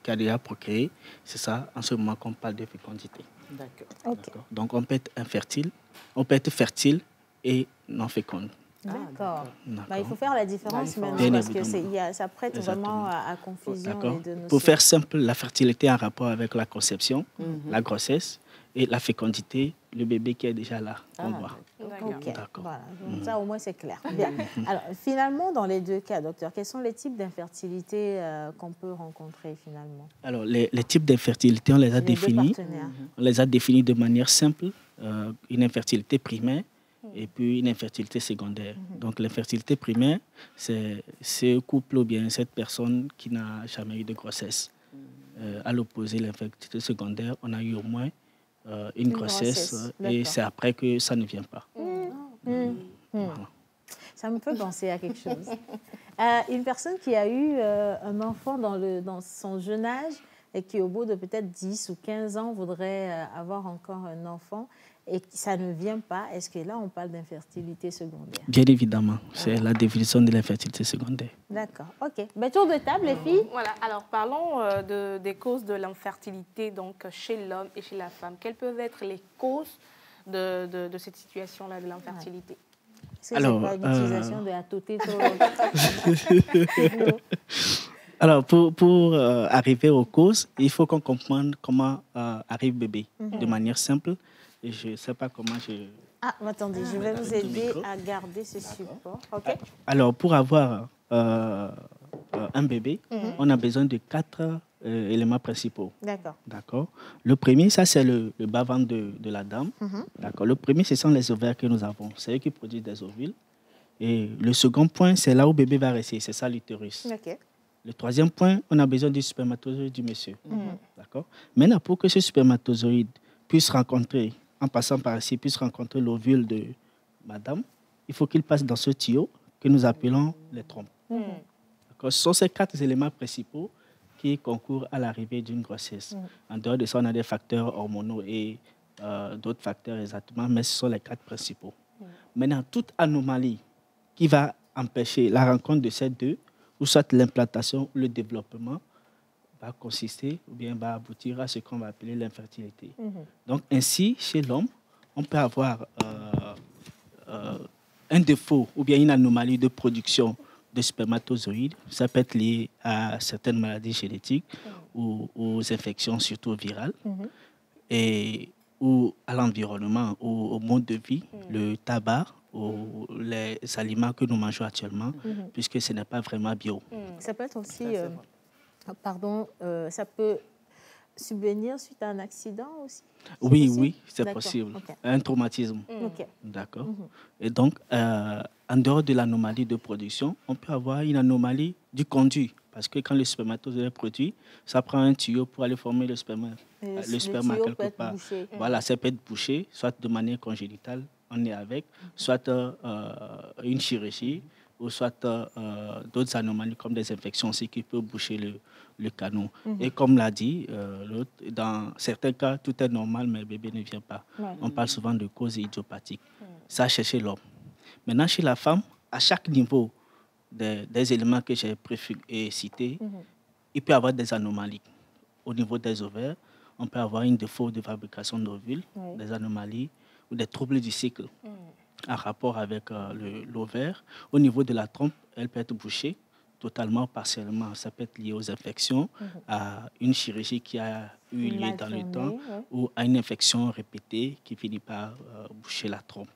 qui a déjà procréé. C'est ça, en ce moment, qu'on parle de fécondité. D'accord. Okay. Donc, on peut être infertile, on peut être fertile et non féconde. D'accord. Il faut faire la différence maintenant parce que ça prête vraiment à confusion. Et de Pour faire simple, la fertilité a un rapport avec la conception, la grossesse, et la fécondité, le bébé qui est déjà là, qu'on voit. D'accord. Voilà. Donc, ça, au moins, c'est clair. Bien. Alors, finalement, dans les deux cas, docteur, quels sont les types d'infertilité qu'on peut rencontrer finalement? Alors, les types d'infertilité, on les a définis. On les a définis de manière simple. Une infertilité primaire, et puis une infertilité secondaire. Donc l'infertilité primaire, c'est ce couple ou bien cette personne qui n'a jamais eu de grossesse. À l'opposé, l'infertilité secondaire, on a eu au moins une grossesse et c'est après que ça ne vient pas. Voilà. Ça me fait penser à quelque chose. Une personne qui a eu un enfant dans son jeune âge et qui au bout de peut-être 10 ou 15 ans voudrait avoir encore un enfant, et ça ne vient pas, est-ce que là, on parle d'infertilité secondaire? Bien évidemment, c'est la définition de l'infertilité secondaire. D'accord, ok. Tour de table, les filles. Voilà, alors parlons des causes de l'infertilité donc, chez l'homme et chez la femme. Quelles peuvent être les causes de cette situation-là, de l'infertilité? Est-ce que c'est pas une utilisation de la totée? Alors, pour arriver aux causes, il faut qu'on comprenne comment arrive bébé de manière simple. Et je ne sais pas comment je... attendez, je vais vous aider à garder ce support. Okay. Alors, pour avoir un bébé, on a besoin de 4 éléments principaux. D'accord. Le premier, ça, c'est le bas-ventre de la dame. D'accord. Le premier, ce sont les ovaires que nous avons. C'est eux qui produisent des ovules. Et le second point, c'est là où bébé va rester. C'est ça, l'utérus. Le troisième point, on a besoin du spermatozoïde du monsieur. D'accord. Maintenant, pour que ce spermatozoïde puisse rencontrer, en passant par ici, puisse rencontrer l'ovule de madame, il faut qu'il passe dans ce tuyau que nous appelons les trompes. Ce sont ces 4 éléments principaux qui concourent à l'arrivée d'une grossesse. En dehors de ça, on a des facteurs hormonaux et d'autres facteurs exactement, mais ce sont les 4 principaux. Maintenant, toute anomalie qui va empêcher la rencontre de ces deux, ou soit l'implantation ou le développement, va consister ou bien va aboutir à ce qu'on va appeler l'infertilité. Donc ainsi, chez l'homme, on peut avoir un défaut ou bien une anomalie de production de spermatozoïdes. Ça peut être lié à certaines maladies génétiques ou aux infections, surtout virales, ou à l'environnement ou au mode de vie, le tabac ou les aliments que nous mangeons actuellement, puisque ce n'est pas vraiment bio. Ça peut être aussi... ça peut subvenir suite à un accident aussi? Oui, c'est possible. Un traumatisme. D'accord. Et donc, en dehors de l'anomalie de production, on peut avoir une anomalie du conduit. Parce que quand le spermatozoïde est produit, ça prend un tuyau pour aller former le sperme. Le sperme quelque part. Voilà, ça peut être bouché, soit de manière congénitale, on est avec, soit une chirurgie, ou soit d'autres anomalies comme des infections aussi qui peuvent boucher le canot. Et comme l'a dit l'autre, dans certains cas, tout est normal, mais le bébé ne vient pas. On parle souvent de causes idiopathiques. Ça, c'est chez l'homme. Maintenant, chez la femme, à chaque niveau des éléments que j'ai cités, il peut y avoir des anomalies. Au niveau des ovaires, on peut avoir un défaut de fabrication d'ovules, des anomalies ou des troubles du cycle en rapport avec l'ovaire. Au niveau de la trompe, elle peut être bouchée totalement, partiellement. Ça peut être lié aux infections, à une chirurgie qui a eu lieu dans le temps ou à une infection répétée qui finit par boucher la trompe.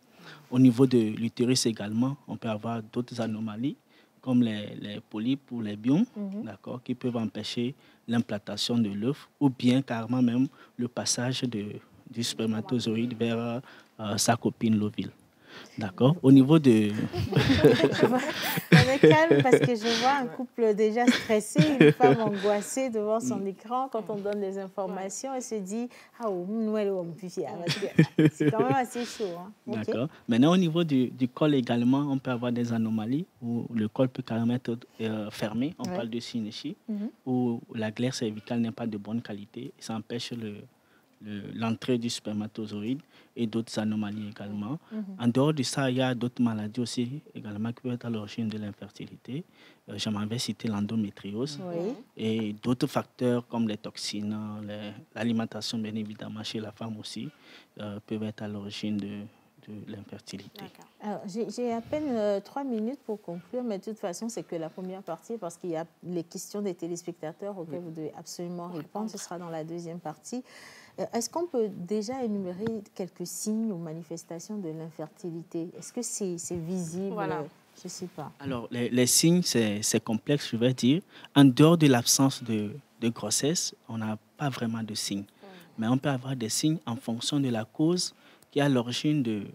Au niveau de l'utérus également, on peut avoir d'autres anomalies comme les polypes ou les biomes, qui peuvent empêcher l'implantation de l'œuf ou bien carrément même le passage du spermatozoïde vers sa copine l'ovule. D'accord. Au niveau de... On est calme parce que je vois un couple déjà stressé, une femme angoissée devant son écran. Quand on donne des informations, elle se dit « Ah, c'est quand même assez chaud. Hein. » D'accord. Maintenant, au niveau du col également, on peut avoir des anomalies où le col peut carrément être fermé. On parle de synéchie, où la glaire cervicale n'est pas de bonne qualité. Ça empêche l'entrée du spermatozoïde et d'autres anomalies également. En dehors de ça, il y a d'autres maladies aussi également qui peuvent être à l'origine de l'infertilité. Je m'avais cité l'endométriose et d'autres facteurs comme les toxines, l'alimentation bien évidemment chez la femme aussi peuvent être à l'origine de l'infertilité. Alors, j'ai à peine 3 minutes pour conclure, mais de toute façon, c'est que la première partie parce qu'il y a les questions des téléspectateurs auxquelles vous devez absolument répondre. Ce sera dans la deuxième partie. Est-ce qu'on peut déjà énumérer quelques signes ou manifestations de l'infertilité? Est-ce que c'est visible? Je ne sais pas. Alors, les signes, c'est complexe, je vais dire. En dehors de l'absence de grossesse, on n'a pas vraiment de signes. Mais on peut avoir des signes en fonction de la cause qui est à l'origine de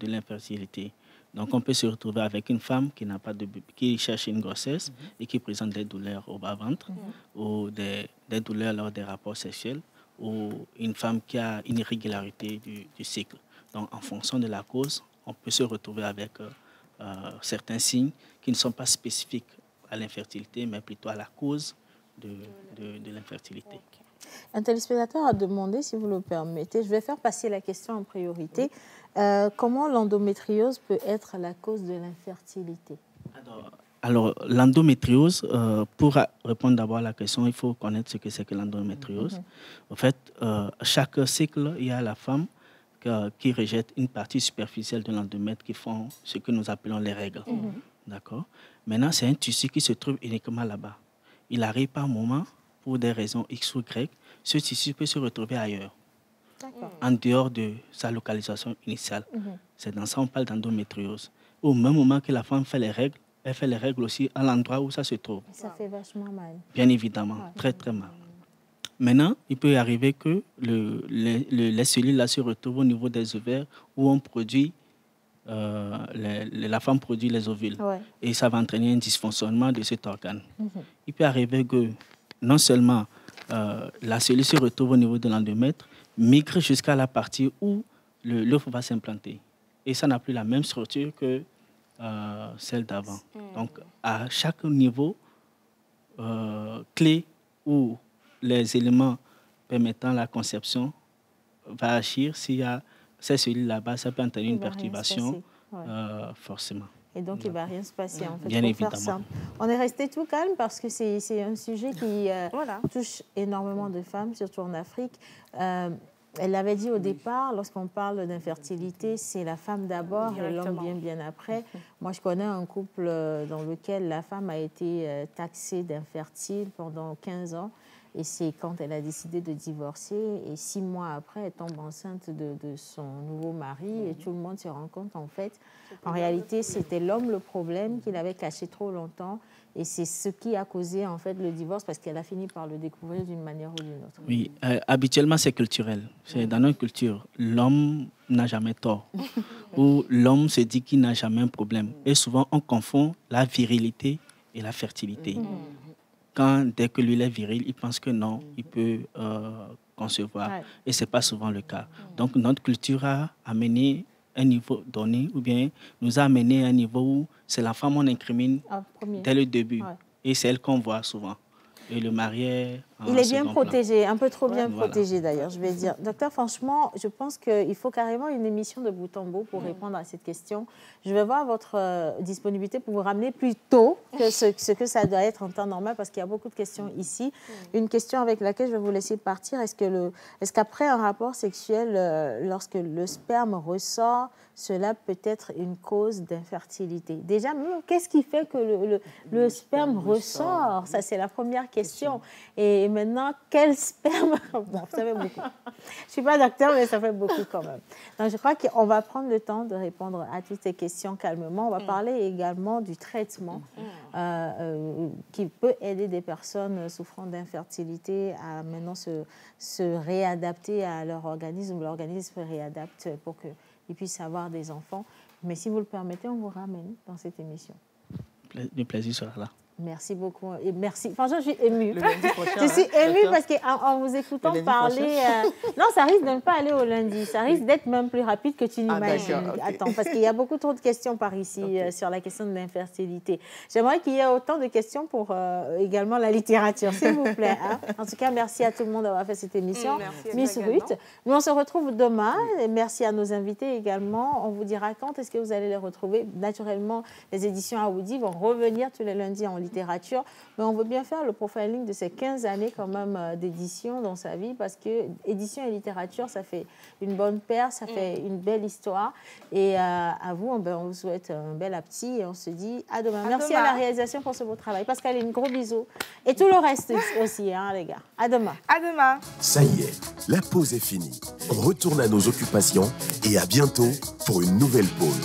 l'infertilité. Donc, on peut se retrouver avec une femme qui cherche une grossesse et qui présente des douleurs au bas-ventre ou des douleurs lors des rapports sexuels, ou une femme qui a une irrégularité du cycle. Donc, en fonction de la cause, on peut se retrouver avec certains signes qui ne sont pas spécifiques à l'infertilité, mais plutôt à la cause de l'infertilité. Un téléspectateur a demandé, si vous le permettez, je vais faire passer la question en priorité. Comment l'endométriose peut être la cause de l'infertilité? Alors, l'endométriose, pour répondre d'abord à la question, il faut connaître ce que c'est que l'endométriose. En fait, chaque cycle, il y a la femme qui rejette une partie superficielle de l'endomètre qui font ce que nous appelons les règles. D'accord? Maintenant, c'est un tissu qui se trouve uniquement là-bas. Il arrive par moment, pour des raisons X ou Y, ce tissu peut se retrouver ailleurs, en dehors de sa localisation initiale. C'est dans ça qu'on parle d'endométriose. Au même moment que la femme fait les règles, elle fait les règles aussi à l'endroit où ça se trouve. Ça fait vachement mal. Bien évidemment, très très mal. Maintenant, il peut arriver que les cellules là se retrouvent au niveau des ovaires où on produit, la femme produit les ovules. Et ça va entraîner un dysfonctionnement de cet organe. Il peut arriver que non seulement la cellule se retrouve au niveau de l'endomètre, migre jusqu'à la partie où l'œuf va s'implanter. Et ça n'a plus la même structure que celle d'avant. Donc, à chaque niveau clé où les éléments permettant la conception va agir, s'il y a ces cellules là-bas, ça peut entraîner une perturbation, forcément. Et donc, il ne va rien se passer, en fait. Bien évidemment. Faire simple. On est resté tout calme parce que c'est un sujet qui touche énormément de femmes, surtout en Afrique. Elle l'avait dit au départ, lorsqu'on parle d'infertilité, c'est la femme d'abord et l'homme bien après. Moi, je connais un couple dans lequel la femme a été taxée d'infertile pendant 15 ans. Et c'est quand elle a décidé de divorcer. Et 6 mois après, elle tombe enceinte de son nouveau mari. Et tout le monde se rend compte, en fait, en réalité, c'était l'homme le problème qu'il avait caché trop longtemps. Et c'est ce qui a causé, en fait, le divorce, parce qu'elle a fini par le découvrir d'une manière ou d'une autre. Oui, habituellement, c'est culturel. C'est dans notre culture, l'homme n'a jamais tort. Ou l'homme se dit qu'il n'a jamais un problème. Et souvent, on confond la virilité et la fertilité. Dès que lui est viril, il pense que non, il peut concevoir. Et ce n'est pas souvent le cas. Donc, notre culture a amené un niveau donné, ou bien nous a amené à un niveau où c'est la femme qu'on incrimine dès le début. Et c'est elle qu'on voit souvent. Et le mari est Il est bien protégé, un peu trop bien protégé d'ailleurs, je vais dire. Docteur, franchement, je pense qu'il faut carrément une émission de bout en bout pour répondre à cette question. Je vais voir votre disponibilité pour vous ramener plus tôt que ce que ça doit être en temps normal, parce qu'il y a beaucoup de questions ici. Une question avec laquelle je vais vous laisser partir, est-ce qu'après un rapport sexuel, lorsque le sperme ressort, cela peut être une cause d'infertilité? Déjà, qu'est-ce qui fait que le sperme ressort? Ça, c'est la première question. Et maintenant, quel sperme? Bon, ça fait beaucoup. Je ne suis pas docteur, mais ça fait beaucoup quand même. Donc, je crois qu'on va prendre le temps de répondre à toutes ces questions calmement. On va parler également du traitement qui peut aider des personnes souffrant d'infertilité à maintenant se réadapter à leur organisme. L'organisme se réadapte pour qu'ils puissent avoir des enfants. Mais si vous le permettez, on vous ramène dans cette émission. Le plaisir sera là. Merci beaucoup. Et merci. Franchement, je suis émue. Je suis émue parce qu'en vous écoutant parler... non, ça risque de ne pas aller au lundi. Ça risque d'être même plus rapide que tu n'imagines. Attends, parce qu'il y a beaucoup trop de questions par ici sur la question de l'infertilité. J'aimerais qu'il y ait autant de questions pour également la littérature, s'il vous plaît. Hein? En tout cas, merci à tout le monde d'avoir fait cette émission. Miss Ruth. Nous, on se retrouve demain. Et merci à nos invités également. On vous dira quand est-ce que vous allez les retrouver. Naturellement, les éditions Aoudi vont revenir tous les lundis en littérature, mais on veut bien faire le profiling de ces 15 années quand même d'édition dans sa vie, parce que édition et littérature, ça fait une bonne paire, ça fait une belle histoire. Et à vous, on vous souhaite un bel appétit et on se dit à demain. Merci à la réalisation pour ce beau travail. Pascaline, gros bisous. Et tout le reste aussi, hein, les gars. À demain. À demain. Ça y est, la pause est finie. On retourne à nos occupations et à bientôt pour une nouvelle pause.